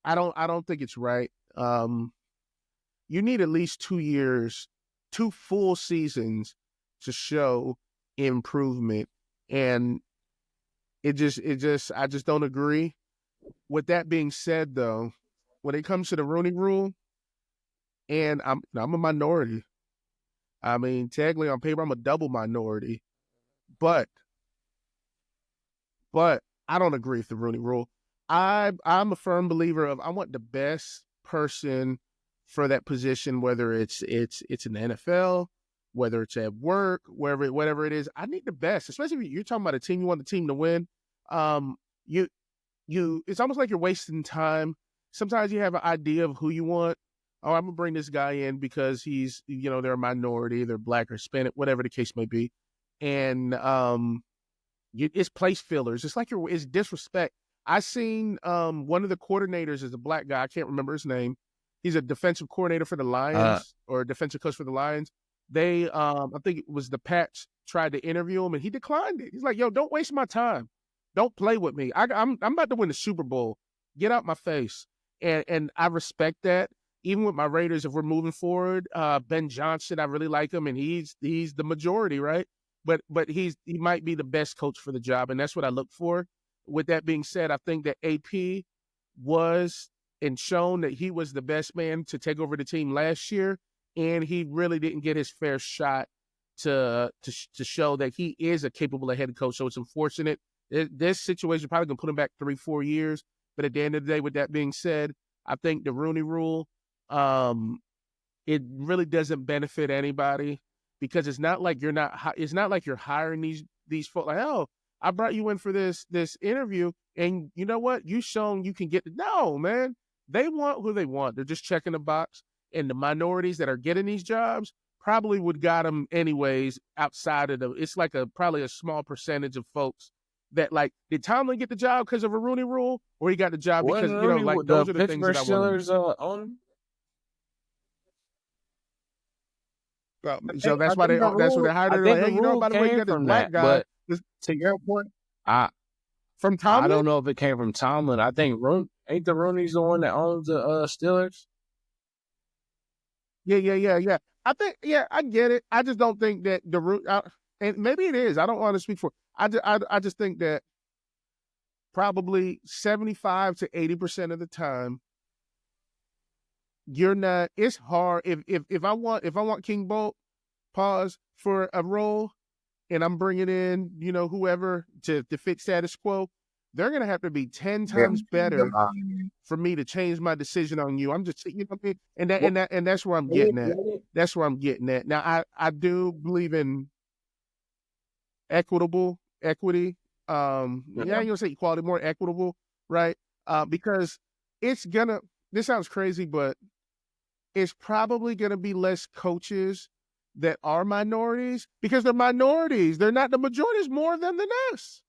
I don't think it's right. You need at least 2 years, 2 full seasons to show improvement. And I just don't agree. With that being said, though, when it comes to the Rooney Rule, and I'm a minority. I mean, technically on paper, I'm a double minority, but I don't agree with the Rooney Rule. I'm a firm believer of I want the best person for that position, whether it's in the NFL, whether it's at work, whatever it is. I need the best, especially if you're talking about a team, you want the team to win. It's almost like you're wasting time. Sometimes you have an idea of who you want. Oh, I'm gonna bring this guy in because he's, they're a minority, they're black or Hispanic, whatever the case may be, and it's place fillers. It's like it's disrespect. I seen one of the coordinators is a black guy. I can't remember his name. He's a defensive coordinator for the Lions or a defensive coach for the Lions. They, I think it was the Pats tried to interview him and he declined it. He's like, "Yo, don't waste my time. Don't play with me. I'm about to win the Super Bowl. Get out my face." And I respect that. Even with my Raiders, if we're moving forward, Ben Johnson, I really like him, and he's the majority, right? But he might be the best coach for the job, and that's what I look for. With that being said, I think that AP was and shown that he was the best man to take over the team last year, and he really didn't get his fair shot to show that he is a capable head coach. So it's unfortunate. This situation probably going to put him back 3-4 years. But at the end of the day, with that being said, I think the Rooney Rule, it really doesn't benefit anybody because it's not like you're hiring these folks like, oh, I brought you in for this interview, and you know what? You shown you can get no, man. They want who they want. They're just checking the box, and the minorities that are getting these jobs probably would got them anyways. Outside of it's like probably a small percentage of folks that like did Tomlin get the job because of a Rooney Rule, or he got the job because those are the things that I want. Steelers on. So that's I why think the that's what they rule. hired I her. Like, think hey, the rule by the way, you came got this from black that. guy. But to your point, I From I Tomlin? don't know if it came from Tomlin. I think ain't the Rooney's the one that owns the Steelers? Yeah. I get it. I just don't think that the root, and maybe it is. I don't want to speak for. I just think that probably 75 to 80% of the time, you're not. It's hard if I want King Bolt pause for a role, and I'm bringing in whoever to fit status quo. They're gonna have to be 10 times better for me to change my decision on you. I'm just, what I mean, and that's where I'm getting at. That's where I'm getting at. Now, I do believe in equity. I ain't gonna say equality, more equitable, right? Because it's gonna. This sounds crazy, but it's probably gonna be less coaches that are minorities because they're minorities. They're not the majorities. More of them than us.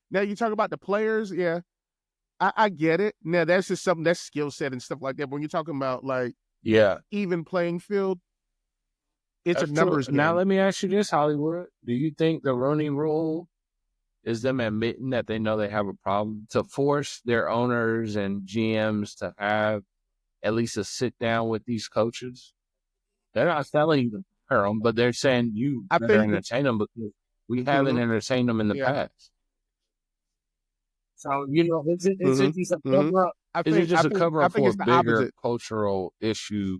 Now you talk about the players, yeah. I get it. Now that's just something that's skill set and stuff like that. But when you're talking about like even playing field, it's that's a true. numbers Now game. let me ask you this, Hollywood: do you think the Rooney Rule is them admitting that they know they have a problem to force their owners and GMs to have at least a sit down with these coaches? They're not telling you to fire them, but they're saying you I better think, entertain them because we haven't entertained them in the yeah, past. So is it just a mm-hmm. cover up? Is it just a cover I up think for a it's the bigger opposite. cultural issue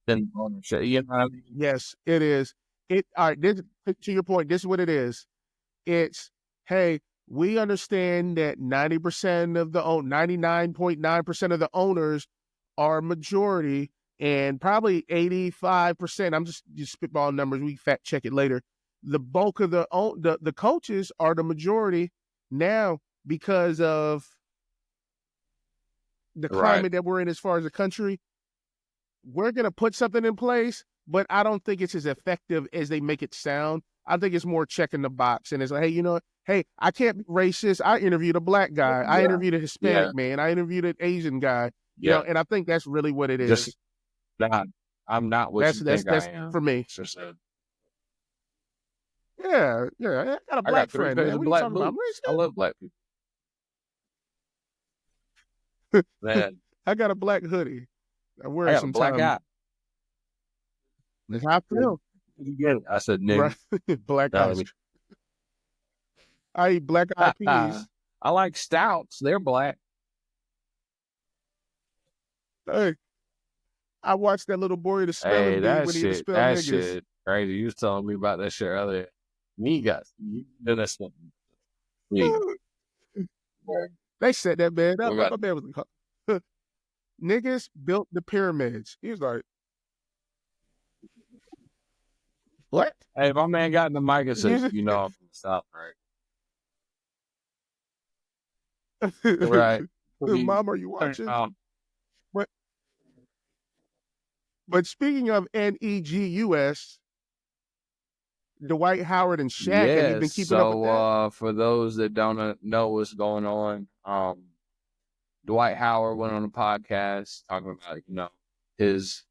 than ownership? You know what I mean? Yes, it is. All right. To your point, this is what it is. It's, hey, we understand that 90% of the 99.9% of the owners are majority, and probably 85%. I'm just spitballing numbers. We fact check it later. The bulk of the coaches are the majority now because of the Right. climate that we're in as far as the country. We're gonna put something in place, but I don't think it's as effective as they make it sound. I think it's more checking the box, and it's like, hey, hey, I can't be racist. I interviewed a black guy. I interviewed a Yeah. Hispanic man. I interviewed an Asian guy. Yeah. And I think that's really what it Just is. not. I'm not what you think I That's am. for me. It's just Yeah. I got a I got black 3 friend, pairs man. of What are you black talking about? boots. I love black people. Man, I got a black hoodie. I wear I it got a black sometimes. eye. That's how I feel. I said, nigga. Right. Black No, eyes. I eat black eyed peas. I like stouts. They're black. Hey, I watched that little boy, the spelling Hey, bee, when he had to spell that niggas. shit crazy. You was telling me about that shit earlier. Me guys, that's me. They set that man up. What My man was like, niggas built the pyramids. He was like, what? Hey, my man got in the mic and said, I'm from the South, right? Right. Mom, are you watching? But speaking of NEGUS, Dwight Howard and Shaq, have you been Yes. keeping up with that? So for those that don't know what's going on, Dwight Howard went on a podcast talking about, his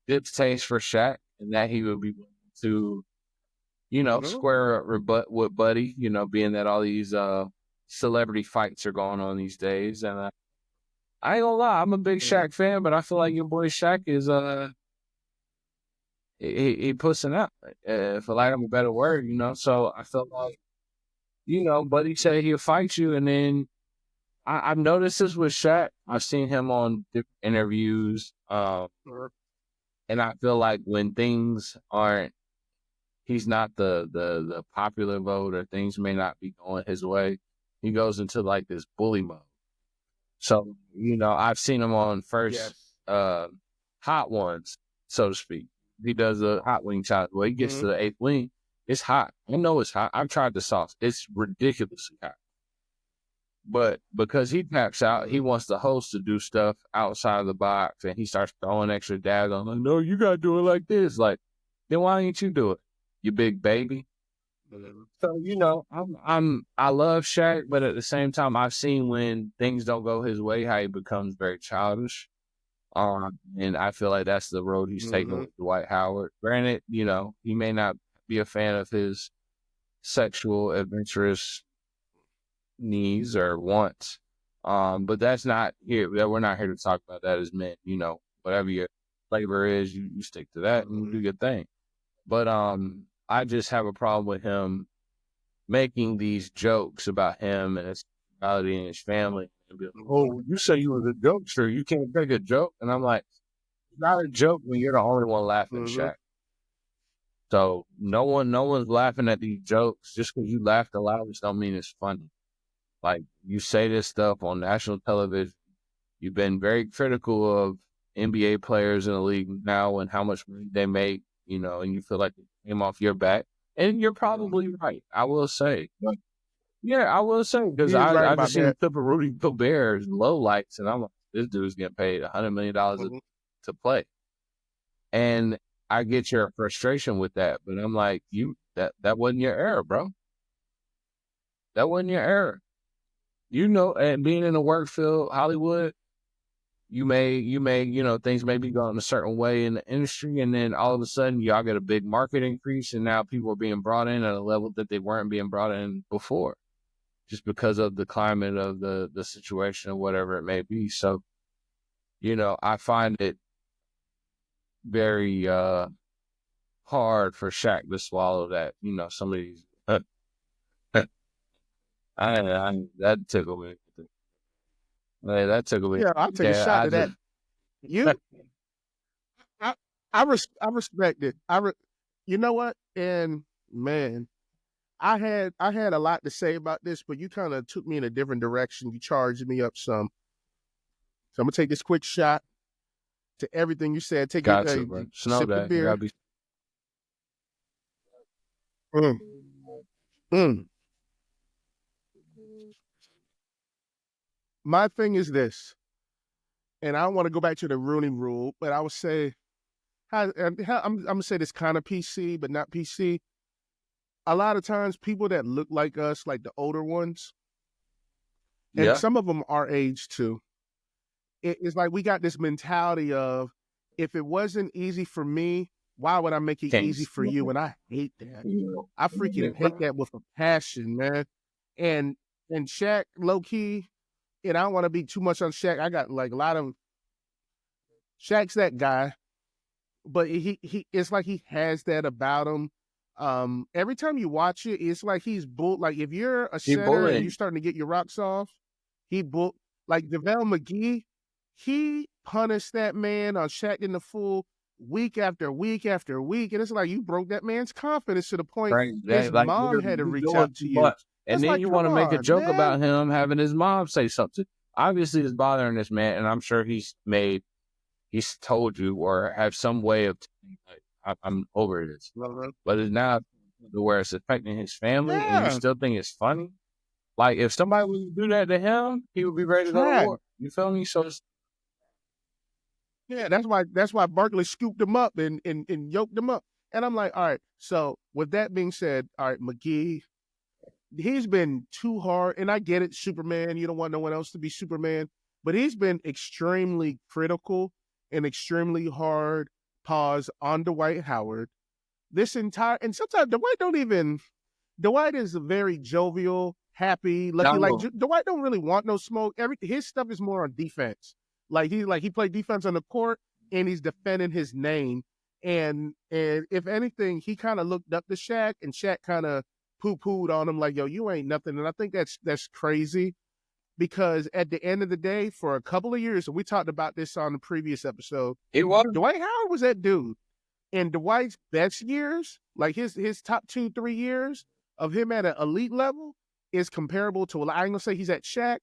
distaste for Shaq and that he would be willing to, square up with Buddy, being that all these celebrity fights are going on these days. And I ain't gonna lie, I'm a big Shaq fan, but I feel like your boy Shaq is he pussing out, for lack of a better word, So I felt like, Buddy said he'll fight you, and then I've noticed this with Shaq. I've seen him on different interviews, and I feel like when things aren't, he's not the popular vote, or things may not be going his way, he goes into like this bully mode. So, I've seen him on first hot ones, so to speak. He does a hot wing challenge. Well, he gets to the 8th wing. It's hot. I know it's hot. I've tried the sauce. It's ridiculously hot. But because he taps out, he wants the host to do stuff outside of the box, and he starts throwing extra dabs on. Like, no, you gotta do it like this. Like, then why didn't you do it, you big baby? So I love Shaq, but at the same time, I've seen when things don't go his way, how he becomes very childish. And I feel like that's the road he's taking with Dwight Howard. Granted, he may not be a fan of his sexual adventurous needs or wants. But that's not here. We're not here to talk about that as men. Whatever your flavor is, you stick to that and you do your thing. But I just have a problem with him making these jokes about him and his sexuality and his family. And be like, oh, you say you was a jokester. You can't make a joke. And I'm like, it's not a joke when you're the only one laughing, Shaq. So no one's laughing at these jokes. Just because you laughed the loudest don't mean it's funny. Like, you say this stuff on national television. You've been very critical of NBA players in the league now and how much money they make, and you feel like it came off your back. And you're probably right, I will say. But yeah, I will say, because I just seen a clip of Rudy Gobert's low lights, and I'm like, this dude's getting paid $100 million to play. And I get your frustration with that, but I'm like, that wasn't your error, bro. That wasn't your error. And being in the work field, Hollywood, you may, things may be going a certain way in the industry, and then all of a sudden y'all get a big market increase, and now people are being brought in at a level that they weren't being brought in before, just because of the climate of the situation or whatever it may be. So, I find it very hard for Shaq to swallow that, some of these. That tickled me. Man, that tickled me. Yeah, I'll take a shot at that. I respect it. You know what? And man, I had a lot to say about this, but you kind of took me in a different direction. You charged me up some. So I'm gonna take this quick shot to everything you said. Take a sip of beer. My thing is this, and I don't want to go back to the Rooney Rule, but I would say, I'm gonna say this kind of PC, but not PC. A lot of times, people that look like us, like the older ones, and some of them our age too, it's like we got this mentality of, if it wasn't easy for me, why would I make it easy for you? And I hate that. I freaking hate that with a passion, man. And Shaq, low key, and I don't want to be too much on Shaq. I got like a lot of Shaq's that guy, but he it's like he has that about him. Every time you watch it, it's like he's like if you're a center and you're starting to get your rocks off, like JaVale McGee, he punished that man on Shaq in the Fool week after week after week, and it's like you broke that man's confidence to the point his mom had to reach out to you. And then you want to make a joke about him having his mom say something. Obviously, it's bothering this man, and I'm sure he's told you or have some way of, I'm over this. But it's now where it's affecting his family, and you still think it's funny. Like, if somebody would do that to him, he would be ready to go to war. You feel me? So yeah, that's why Barkley scooped him up and yoked him up. And I'm like, all right. So with that being said, all right, McGee, he's been too hard, and I get it, Superman. You don't want no one else to be Superman, but he's been extremely critical and extremely hard pause on Dwight Howard. And sometimes Dwight is a very jovial, happy, lucky. Like Dwight don't really want no smoke. His stuff is more on defense. Like he played defense on the court, and he's defending his name. And if anything, he kind of looked up to Shaq, and Shaq kind of poo-pooed on him like, yo, you ain't nothing. And I think that's crazy, because at the end of the day, for a couple of years, and we talked about this on the previous episode, Dwight Howard was that dude. And Dwight's best years, like his top 2-3 years of him at an elite level, is comparable to, I ain't gonna say he's at Shaq,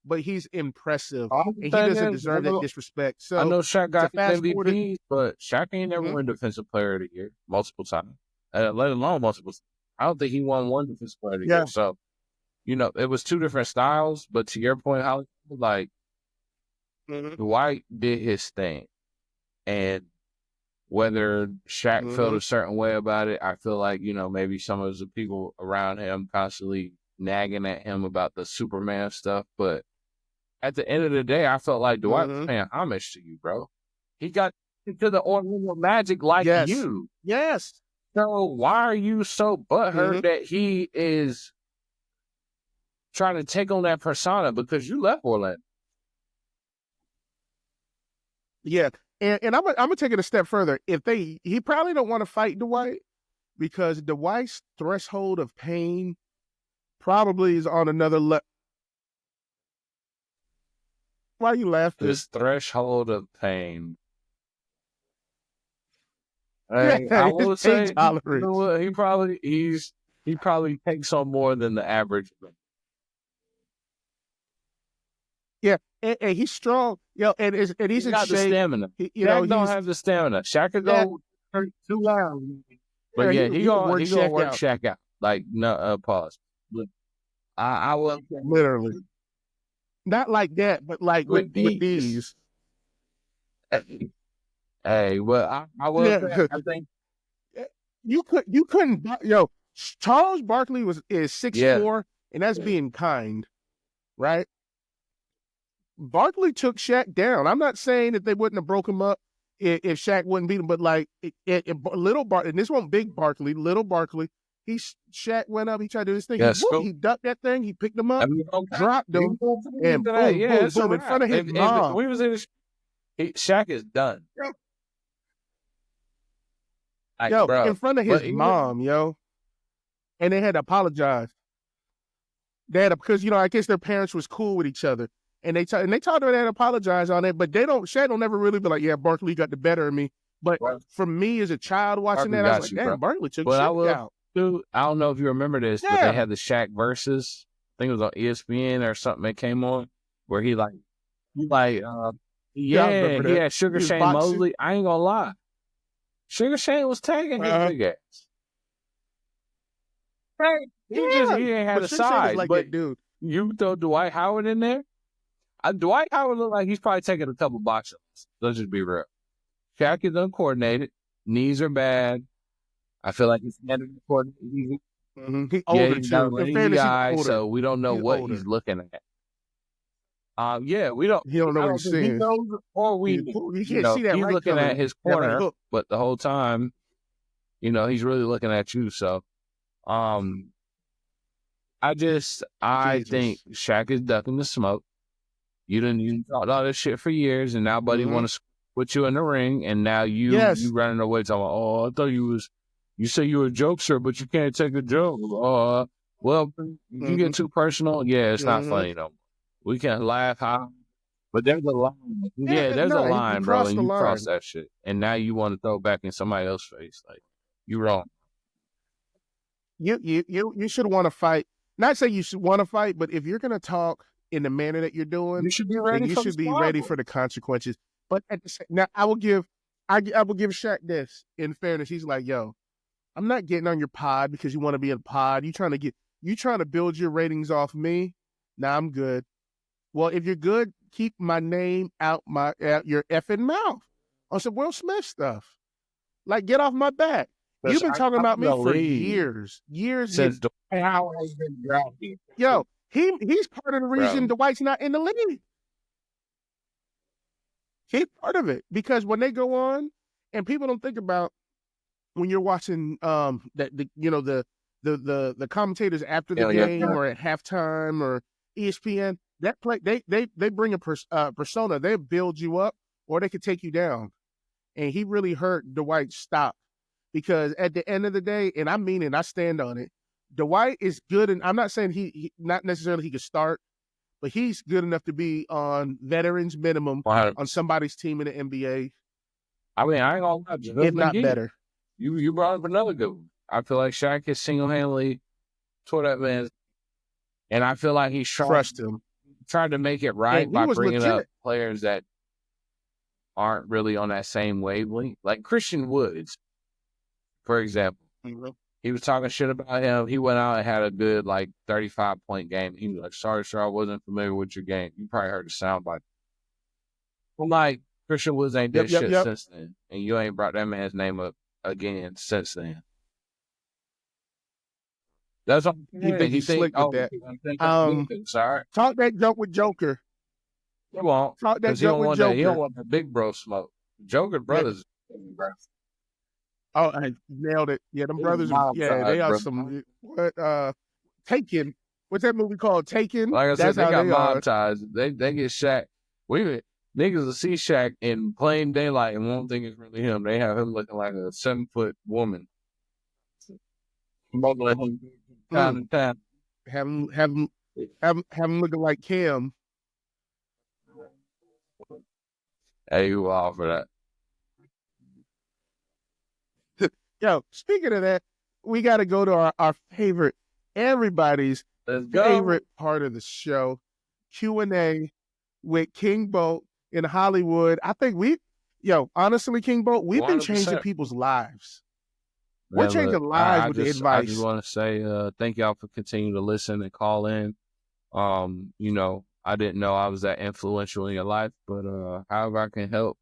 but he's impressive, and he doesn't deserve that disrespect. So I know Shaq got MVPs, but Shaq ain't never won Defensive Player of the Year multiple times, let alone multiple. I don't think he won one Defensive Player of the Year. So, it was two different styles. But to your point, Holly, like Dwight did his thing, and whether Shaq felt a certain way about it, I feel like maybe some of the people around him constantly nagging at him about the Superman stuff, but at the end of the day, I felt like Dwight was paying homage to you, bro. He got into the Orlando Magic like Yes. you. Yes. So why are you so butthurt that he is trying to take on that persona because you left Orlando? Yeah. And I'm gonna take it a step further. He probably don't want to fight Dwight because Dwight's threshold of pain probably is on another level. Why are you laughing? His threshold of pain. Hey, I will say, you know what, he probably takes on more than the average. Yeah, and he's strong, and he's in got shape. The stamina. Shaq don't have the stamina. Shaq could go 2 rounds, but he gonna work Shaq out. Like no pause. I will literally not like that, but like with these. Hey, well, I will. Yeah. I think you couldn't. Yo, Charles Barkley is 6'4", and that's being kind, right? Barkley took Shaq down. I'm not saying that they wouldn't have broke him up if Shaq wouldn't beat him, but like little Barkley, and this one big Barkley, little Barkley, Shaq went up, he tried to do this thing, he ducked that thing, he picked him up, dropped him, and boom, in front of his mom. We was in Shaq is done. Yo, in front of his mom, and they had to apologize. Because I guess their parents was cool with each other. And they told her they had to apologize on it, but Shaq don't ever really be like, yeah, Barkley got the better of me. But for me as a child watching that, I was like, damn, Barkley took Shaq out. Dude, I don't know if you remember this, but they had the Shaq versus. I think it was on ESPN or something that came on where he had Sugar Shane Mosley. I ain't gonna lie, Sugar Shane was tagging his big ass. Right? He ain't had a size, like but that dude. You throw Dwight Howard in there. Dwight Howard looked like he's probably taking a couple boxes. Let's just be real. Shaq is uncoordinated. Knees are bad. I feel like he's uncoordinated. He's older too. In fairness, he's older. So we don't know what he's looking at. We don't. He don't know what he's seeing. You can't see that. He's looking at his corner, but the whole time, he's really looking at you. So, I think Shaq is ducking the smoke. You talked all this shit for years, and now Buddy want to put you in the ring, and now you running away talking about, I thought you say you were a jokester, but you can't take a joke. You get too personal. Yeah, it's not funny no more. We can laugh, but there's a line. There's a line, bro, and you cross that shit, and now you want to throw back in somebody else's face. Like, you wrong. You should want to fight. Not say you should want to fight, but if you're gonna talk in the manner that you're doing, you should be ready. Ready for the consequences. But now, I will give Shaq this. In fairness, he's like, yo, I'm not getting on your pod because you want to be in pod. You trying to build your ratings off me. Nah, I'm good. Well, if you're good, keep my name out your effing mouth on some Will Smith stuff. Like, get off my back. You've been talking about me for years. Since Dwight Howard has been drafted. Yo, he's part of the reason Dwight's not in the league. He's part of it because when they go on, and people don't think about when you're watching the commentators after the game or at halftime or ESPN, that play they bring a persona. They build you up or they could take you down, and he really hurt Dwight's stop. Because at the end of the day, and I mean it, I stand on it, Dwight is good, and I'm not saying he not necessarily he could start, but he's good enough to be on veterans minimum on somebody's team in the NBA. I mean, I ain't gonna lie, if not better. You brought up another good one. I feel like Shaq has single-handedly tore that man, and I feel like he's trying to make it right by bringing up players that aren't really on that same wavelength, like Christian Woods. For example, he was talking shit about him. He went out and had a good 35-point game. He was like, "Sorry, sir, I wasn't familiar with your game." You probably heard the soundbite. I'm like, Christian Woods ain't did shit since then, and you ain't brought that man's name up again since then. That's what he slick with that. Sorry, talk that joke with Joker. He won't. Talk that joke with Joker. He don't want that big bro smoke. Joker brothers. Oh, I nailed it. Yeah, them brothers. Mom Yeah, they side, are bro. some. What? Taken. What's that movie called? Taken. Like I said, That's they how got they mob are. ties. They get Shaq. Niggas will see Shaq in plain daylight and won't think it's really him. They have him looking like a 7-foot woman. Muggling him time to time. Have him looking like Cam. Hey, you all for that. Yo, speaking of that, we got to go to our favorite, everybody's Let's go. favorite part of the show, Q&A with King Bolt in Hollywood. I think honestly, King Bolt, we've been 100%. changing people's lives. Man, We're changing lives with the I advice. just want to say thank y'all for continuing to listen and call in. I didn't know I was that influential in your life, but however I can help,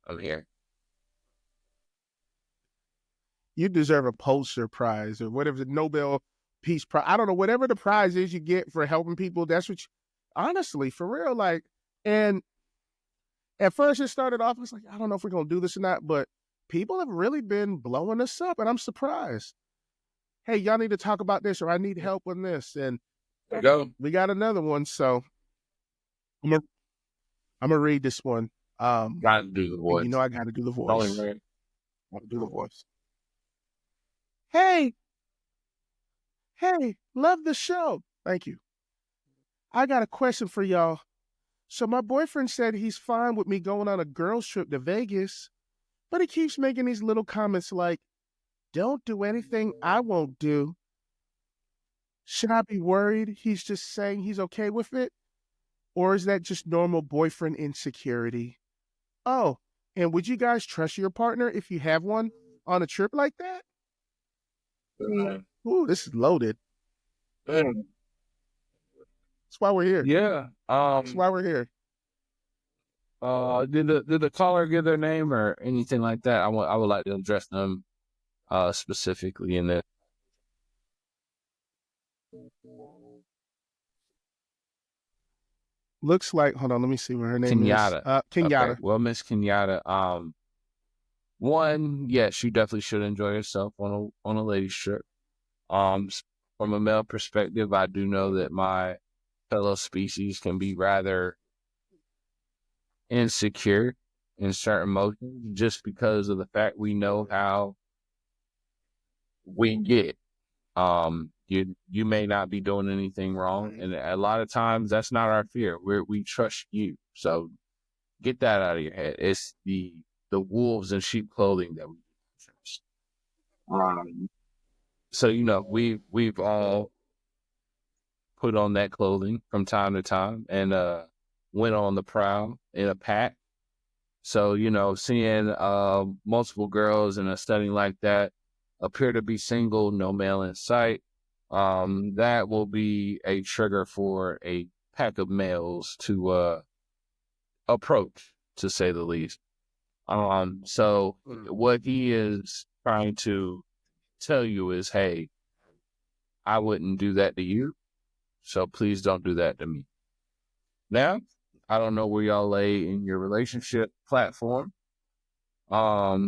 I'm here. You deserve a Pulitzer Prize or whatever, the Nobel Peace Prize. I don't know, whatever the prize is you get for helping people. That's what honestly, for real, like, and at first it started off, it's like, I don't know if we're going to do this or not, but people have really been blowing us up and I'm surprised. Hey, y'all need to talk about this or I need help on this. And Go. We got another one. So I'm going to read this one. Got to do the voice. You know, I got to do the voice. Right. Got to do the voice. Hey, love the show. Thank you. I got a question for y'all. So my boyfriend said he's fine with me going on a girls trip to Vegas, but he keeps making these little comments like, don't do anything I won't do. Should I be worried he's just saying he's okay with it? Or is that just normal boyfriend insecurity? Oh, and would you guys trust your partner if you have one on a trip like that? Ooh, this is loaded. That's why we're here. Yeah. That's why we're here. Did the caller give their name or anything like that? I would like to address them specifically in this. Looks like, hold on, let me see what her name is. Kenyatta. Okay. Well, Miss Kenyatta, one, yes, you definitely should enjoy yourself on a ladies trip. From a male perspective, I do know that my fellow species can be rather insecure in certain motions just because of the fact we know how we get. You may not be doing anything wrong, and a lot of times that's not our fear. We trust you, so get that out of your head. It's the wolves in sheep clothing that we trust. So we've all put on that clothing from time to time and went on the prowl in a pack. So seeing multiple girls in a setting like that appear to be single, no male in sight, that will be a trigger for a pack of males to approach, to say the least. So what he is trying to tell you is, hey, I wouldn't do that to you, so please don't do that to me. Now, I don't know where y'all lay in your relationship platform. But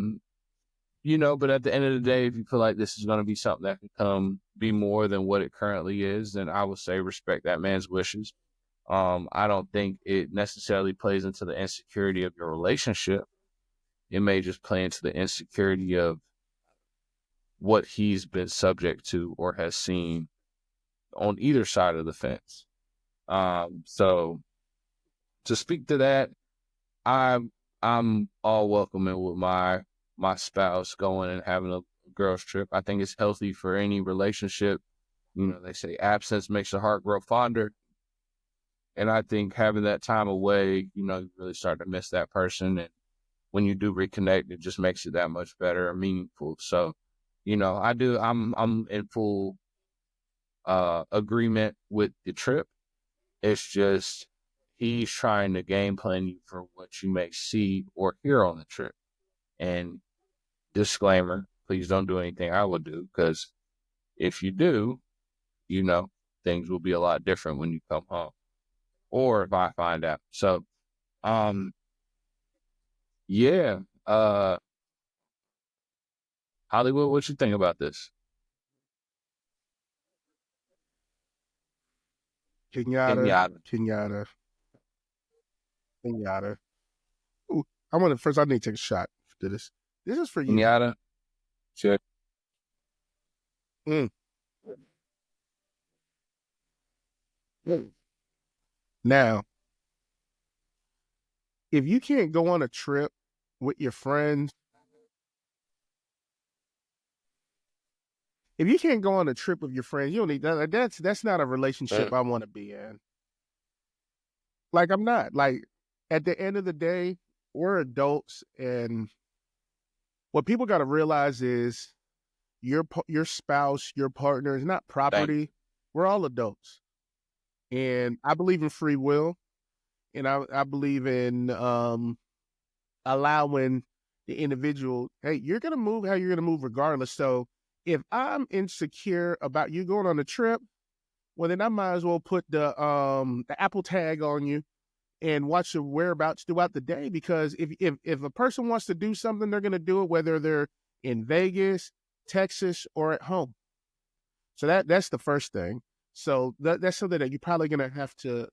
at the end of the day, if you feel like this is going to be something that can be more than what it currently is, then I would say respect that man's wishes. I don't think it necessarily plays into the insecurity of your relationship. It may just play into the insecurity of what he's been subject to or has seen on either side of the fence. So to speak to that, I'm all welcoming with my spouse going and having a girls trip. I think it's healthy for any relationship. They say absence makes the heart grow fonder. And I think having that time away, you really start to miss that person. And when you do reconnect, it just makes it that much better and meaningful. So, I'm in full agreement with the trip. It's just he's trying to game plan you for what you may see or hear on the trip. And disclaimer, please don't do anything I would do, because if you do, things will be a lot different when you come home, or if I find out. So, Yeah. Hollywood, what you think about this? Kenyatta. Ooh, I need to take a shot for this. This is for you. Kenyatta. Check. Mm. Now, if you can't go on a trip with your friends, you don't need that. That's not a relationship I want to be in. Like, I'm not. Like, at the end of the day, we're adults, and what people got to realize is your spouse, your partner is not property. We're all adults, and I believe in free will, and I believe in allowing the individual. Hey, you're gonna move how you're gonna move regardless. So if I'm insecure about you going on a trip, well then I might as well put the Apple tag on you and watch your whereabouts throughout the day, because if a person wants to do something, they're going to do it whether they're in Vegas, Texas, or at home. So that's the first thing. So that's something that you're probably going to have to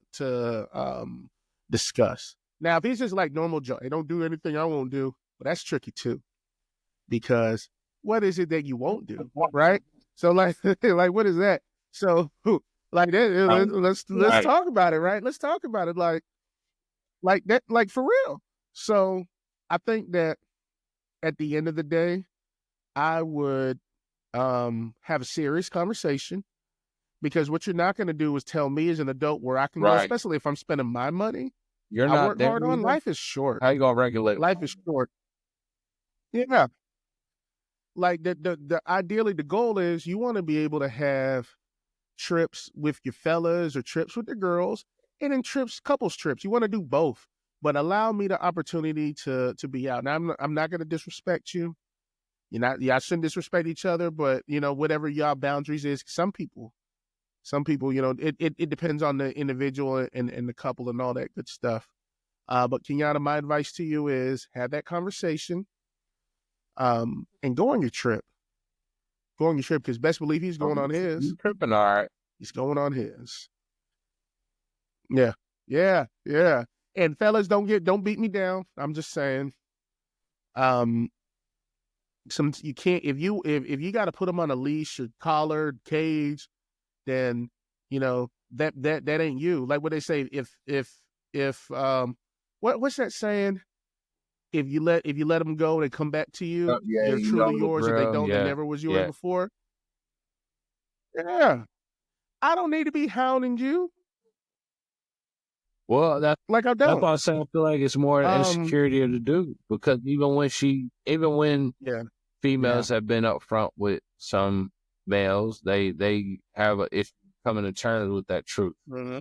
discuss. Now, if it's just like normal Joe, hey, don't do anything I won't do, but that's tricky too, because what is it that you won't do, right? So like like what is that? So like that, let's talk about it, right? Let's talk about it, like that, like for real. So I think that at the end of the day, I would have a serious conversation, because what you're not going to do is tell me as an adult where I can go, especially if I'm spending my money. You're I not work there. hard on. Life is short. How you gonna regulate? Life is short. Yeah. Like the ideally the goal is you want to be able to have trips with your fellas or trips with the girls, and then couples trips. You want to do both, but allow me the opportunity to be out. Now I'm not going to disrespect you. Y'all shouldn't disrespect each other, but whatever y'all boundaries is. Some people, it depends on the individual and the couple and all that good stuff. But Kenyatta, my advice to you is have that conversation, and go on your trip. Go on your trip, because best believe he's going on his. You tripping, all right? He's going on his. Yeah. And fellas, don't beat me down. I'm just saying. You can't, if you got to put them on a leash or collar, cage, then that ain't you. Like what they say, if what's that saying? If you let them go, they come back to you. They're truly yours. If they don't, they never was yours before. Yeah. I don't need to be hounding you. Well, I don't. That's why I say I feel like it's more insecurity of the dude, because even when females have been upfront with some males, they have a issue coming to terms with that truth. Mm-hmm.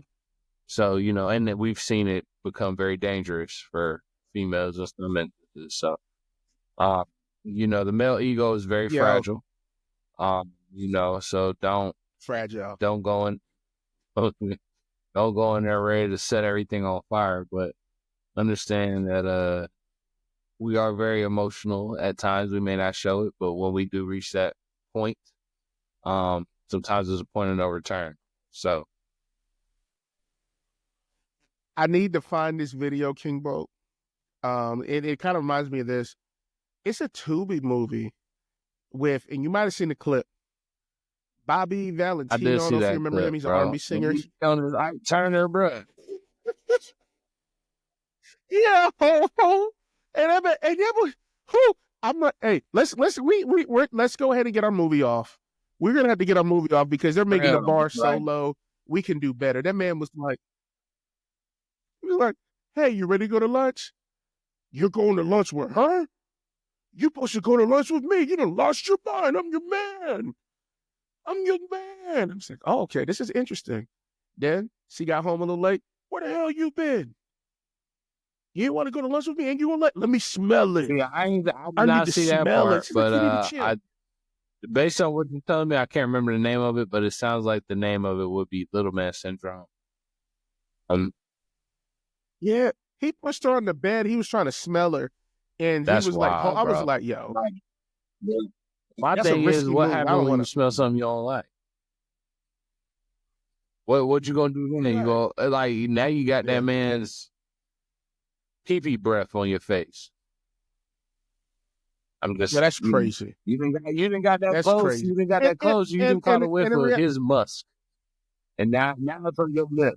So and that we've seen it become very dangerous for females in some instances. So, the male ego is very fragile. So don't go in. Don't go in there ready to set everything on fire, but understand that we are very emotional at times. We may not show it, but when we do reach that point, sometimes there's a point of no return. So I need to find this video, King Boat. It kind of reminds me of this. It's a Tubi movie and you might have seen the clip. Bobby Valentino. I did see I don't know that if you remember clip, him. He's bro. an R&B singer. Turner, bro. Yeah. I'm like, hey, let's go ahead and get our movie off. We're gonna have to get our movie off because they're making the bar so low. We can do better. That man was like, hey, you ready to go to lunch? You're going to lunch with her? You're supposed to go to lunch with me. You done lost your mind. I'm your man. I'm your man. I'm like, oh, okay, this is interesting. Then she got home a little late. Where the hell you been? You want to go to lunch with me? And you want let me smell it. Yeah, I did not see that part, but based on what you're telling me, I can't remember the name of it, but it sounds like the name of it would be Little Man Syndrome. Yeah, he pushed her on the bed. He was trying to smell her, And he That's was like, wild, I was bro. like, yo, My that's a thing is, risky what move. I happens don't when want you to. smell something you don't like? What you gonna do then? You Right. go like now you got Yeah. that man's pee breath on your face. I'm Yeah, just that's crazy. you didn't got that That's close. crazy. You didn't got that close. You didn't caught a whiff And in of his musk, and now it's on your lip.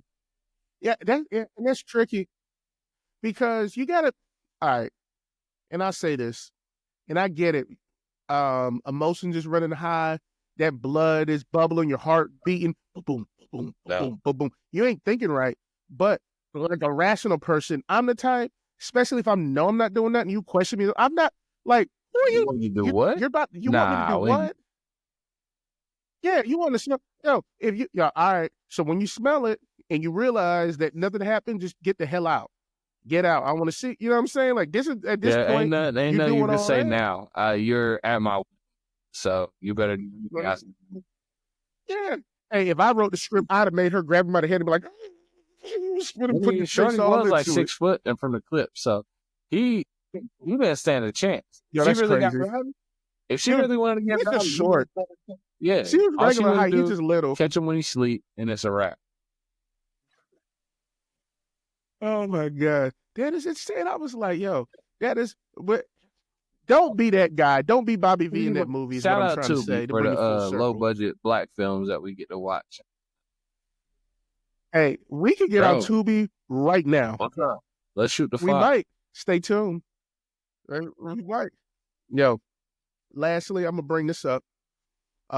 yeah, and that's tricky because you got to. All right, and I say this, and I get it. Emotions is running high. That blood is bubbling. Your heart beating. Boom, boom, boom, No. boom, boom, boom. You ain't thinking right. But like a rational person, I'm the type. Especially if I know I'm not doing nothing, you question me. I'm not like, who are You you? want me to do what? You're about. You want me to do Nah, what? Yeah, you want to smell. Yo, if you, yeah, all right. So when you smell it and you realize that nothing happened, just get the hell out. Get out. I want to see. You know what I'm saying? Like this is at this yeah, point, ain't you're nothing you doing can all say that. now. You're at my, so you better. Like, yeah. Hey, if I wrote the script, I'd have made her grab him by the head and be like, put your face Shorty all was like into it. 6 foot and from the clip, so he didn't stand a chance. Yo, She that's really got crazy. rowdy. If she Dude, really wanted to get he's just rowdy, short. yeah, She was all she regular wanted height. to He's do just little. catch him when he sleep, and it's a wrap. Oh my god, that is insane. I was like, yo, that is. But don't be that guy. Don't be Bobby V in that movie. Is what Shout I'm out trying to to me say to for bring the it full low circle. budget black films that we get to watch. Hey, we could get on Tubi right now. What's up? Let's shoot the We fuck. might. Stay tuned. We might. Yo, lastly, I'm gonna bring this up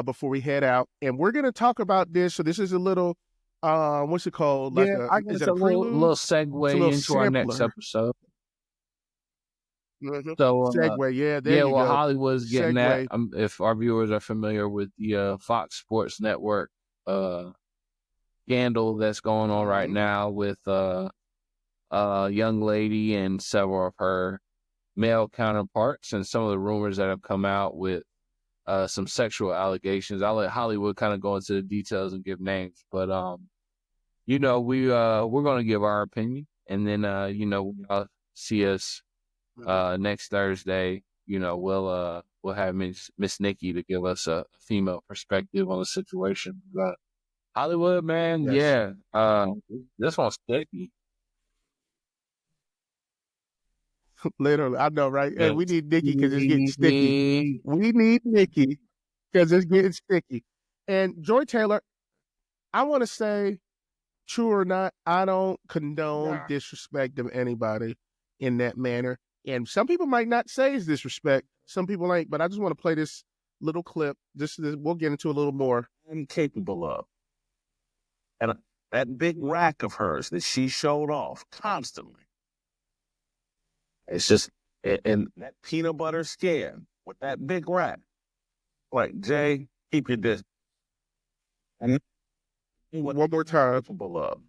before we head out, and we're gonna talk about this. So this is a little, what's it called? Like Yeah, I guess is it a a prelude? little It's a segue little into our next sampler. episode. Mhm. So, Segue. Yeah, there you well, go. Hollywood's getting that. Segue. If our viewers are familiar with the Fox Sports Network scandal that's going on right now with a young lady and several of her male counterparts, and some of the rumors that have come out with some sexual allegations. I'll let Hollywood kind of go into the details and give names, but we're going to give our opinion, and then y'all see us next Thursday. We'll have Miss Nikki to give us a female perspective on the situation. But Hollywood, man, Yes. this one's sticky. Literally, I know, right? Hey, we need Nikki because it's getting sticky. Sticky. We need Nikki because it's getting sticky. And Joy Taylor, I want to say, true or not, I don't condone disrespect of anybody in that manner. And some people might not say it's disrespect. Some people ain't. But I just want to play this little clip. We'll get into a little more. Incapable of. And that big rack of hers that she showed off constantly. It's just, and that peanut butter skin with that big rack. Like, Jay, keep your distance. And One more time. Capable of.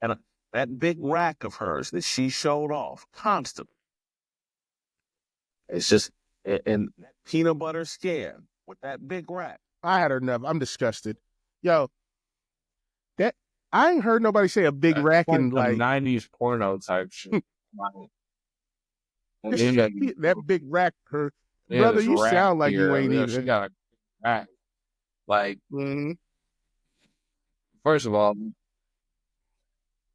And that big rack of hers that she showed off constantly. It's just, and that peanut butter skin with that big rack. I had enough. I'm disgusted. Yo, that I ain't heard nobody say a big rack in like 90s porno type shit. that big rack. Brother, you rack sound like here. you ain't She even. got a rack. Like, Mm-hmm. first of all,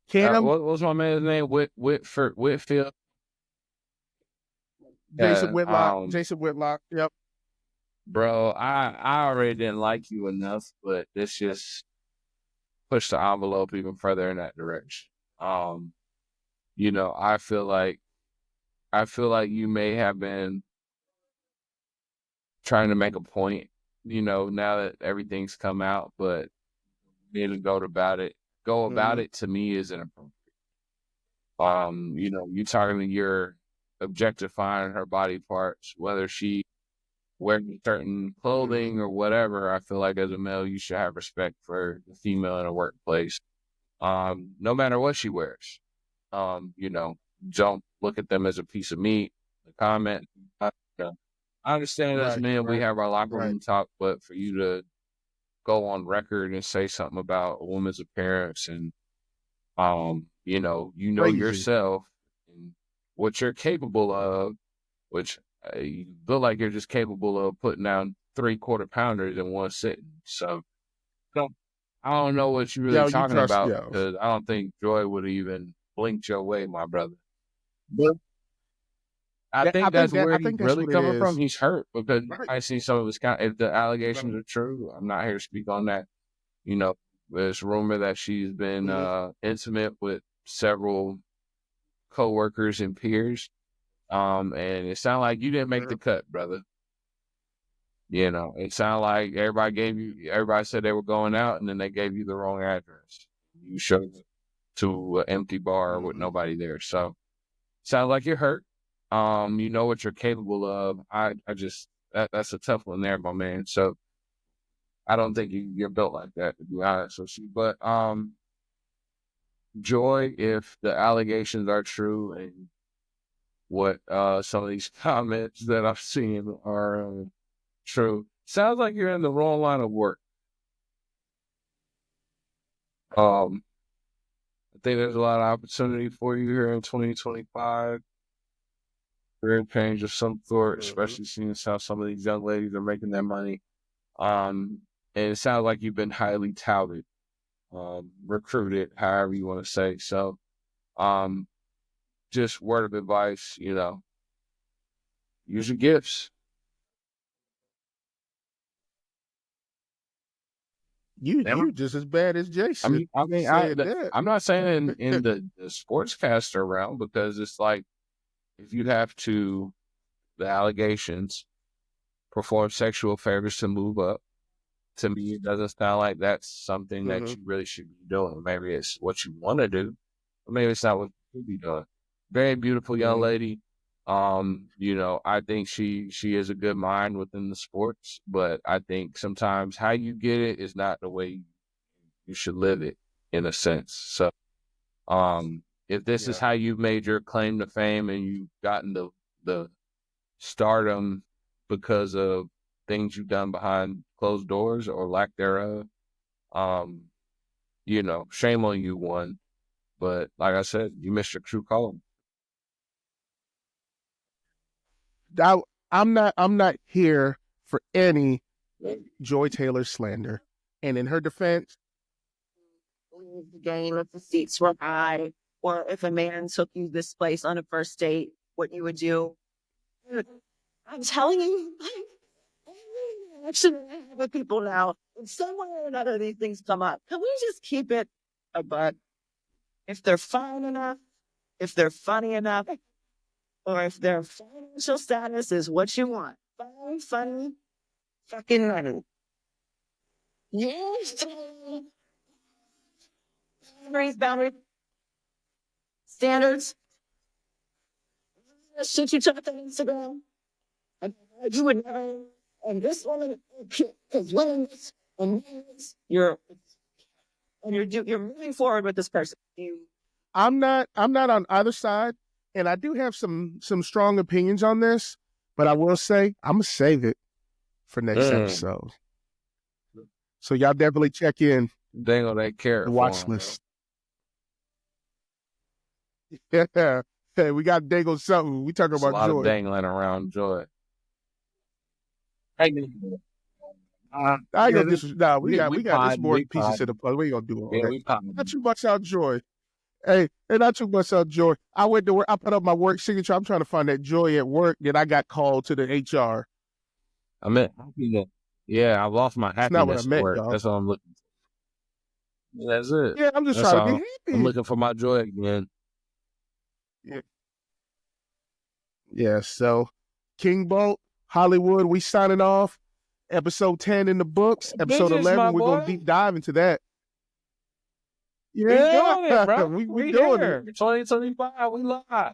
Cam, what's my man's name? Whitfield. Jason Yeah, Whitlock. Jason Whitlock. Yep. Bro, I already didn't like you enough, but this just pushed the envelope even further in that direction. I feel like you may have been trying to make a point, now that everything's come out, but being to go about it to me is inappropriate. You talking, you're objectifying her body parts, whether she wearing certain clothing or whatever. I feel like as a male, you should have respect for the female in a workplace, no matter what she wears. Don't look at them as a piece of meat. The comment, I understand as men, we have our locker room talk, but for you to go on record and say something about a woman's appearance and, Crazy. yourself, and what you're capable of, which you feel like you're just capable of putting down 3/4 pounders in one sitting. So I don't know what you're really Yo, you talking trust about yo. because I don't think Joy would have even blinked your way, my brother. But I think that's where he's that's really what it coming from. is. He's hurt because Right. I see some of his if the allegations are true. I'm not here to speak on that. You know, there's rumor that she's been intimate with several coworkers and peers. And it sounded like you didn't make the cut, brother. You know, it sounded like everybody said they were going out and then they gave you the wrong address. You showed up to an empty bar with nobody there. So sounds like you're hurt. You know what you're capable of. I just, that's a tough one there, my man. So I don't think you're built like that, to be honest with you. But, Joy, if the allegations are true and what, some of these comments that I've seen are, true. Sounds like you're in the wrong line of work. I think there's a lot of opportunity for you here in 2025. Career change of some sort, especially seeing how some of these young ladies are making their money. And it sounds like you've been highly touted, recruited, however you want to say. So, just word of advice, use your gifts. You just as bad as Jason. I'm not saying in the sportscaster realm because it's like if you have to, the allegations, perform sexual favors to move up. To me, it doesn't sound like that's something that you really should be doing. Maybe it's what you want to do, or maybe it's not what you should be doing. Very beautiful young lady. I think she is a good mind within the sports, but I think sometimes how you get it is not the way you should live it, in a sense. So, if this is how you made your claim to fame and you've gotten the stardom because of things you've done behind closed doors or lack thereof, shame on you, one. But like I said, you missed your true calling. I'm not here for any Joy Taylor slander. And in her defense, the game if the seats were high, or if a man took you this place on a first date, what you would do. I'm telling you, I should have with people now. Somewhere or another, these things come up. Can we just keep it a buck? If they're fine enough, if they're funny enough, or if their financial status is what you want, fine, funny, fucking money. Yes. Boundaries, standards. Shit you talk on Instagram. You would never. And this woman is winning this, and you're moving forward with this person. I'm not on either side, and I do have some strong opinions on this, but I will say I'm gonna save it for next episode. So y'all definitely check in. They gonna care. The watch list. Yeah, hey, we got dangle something. We talking about a lot Joy. Of dangling around Joy. I ain't gonna disrespect. We got this more pieces to the puzzle. We ain't gonna do all that. Not too much out Joy. Hey, and not too much out Joy. I went to work. I put up my work signature. I'm trying to find that Joy at work. Then I got called to the HR. I meant happiness. Yeah, I lost my happiness. That's not what I meant, work. Dog. That's what I'm looking for. That's it. Yeah, I'm just trying to be happy. I'm looking for my joy again. Yeah. So, King Bolt, Hollywood, we signing off. Episode 10 in the books. Episode 11, we're gonna deep dive into that. Yeah, we doing it, bro. we doing it. 2025, we live.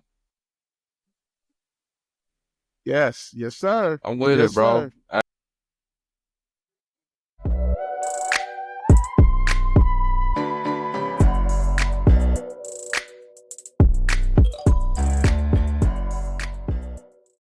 Yes, sir. I'm with it, bro. Sir.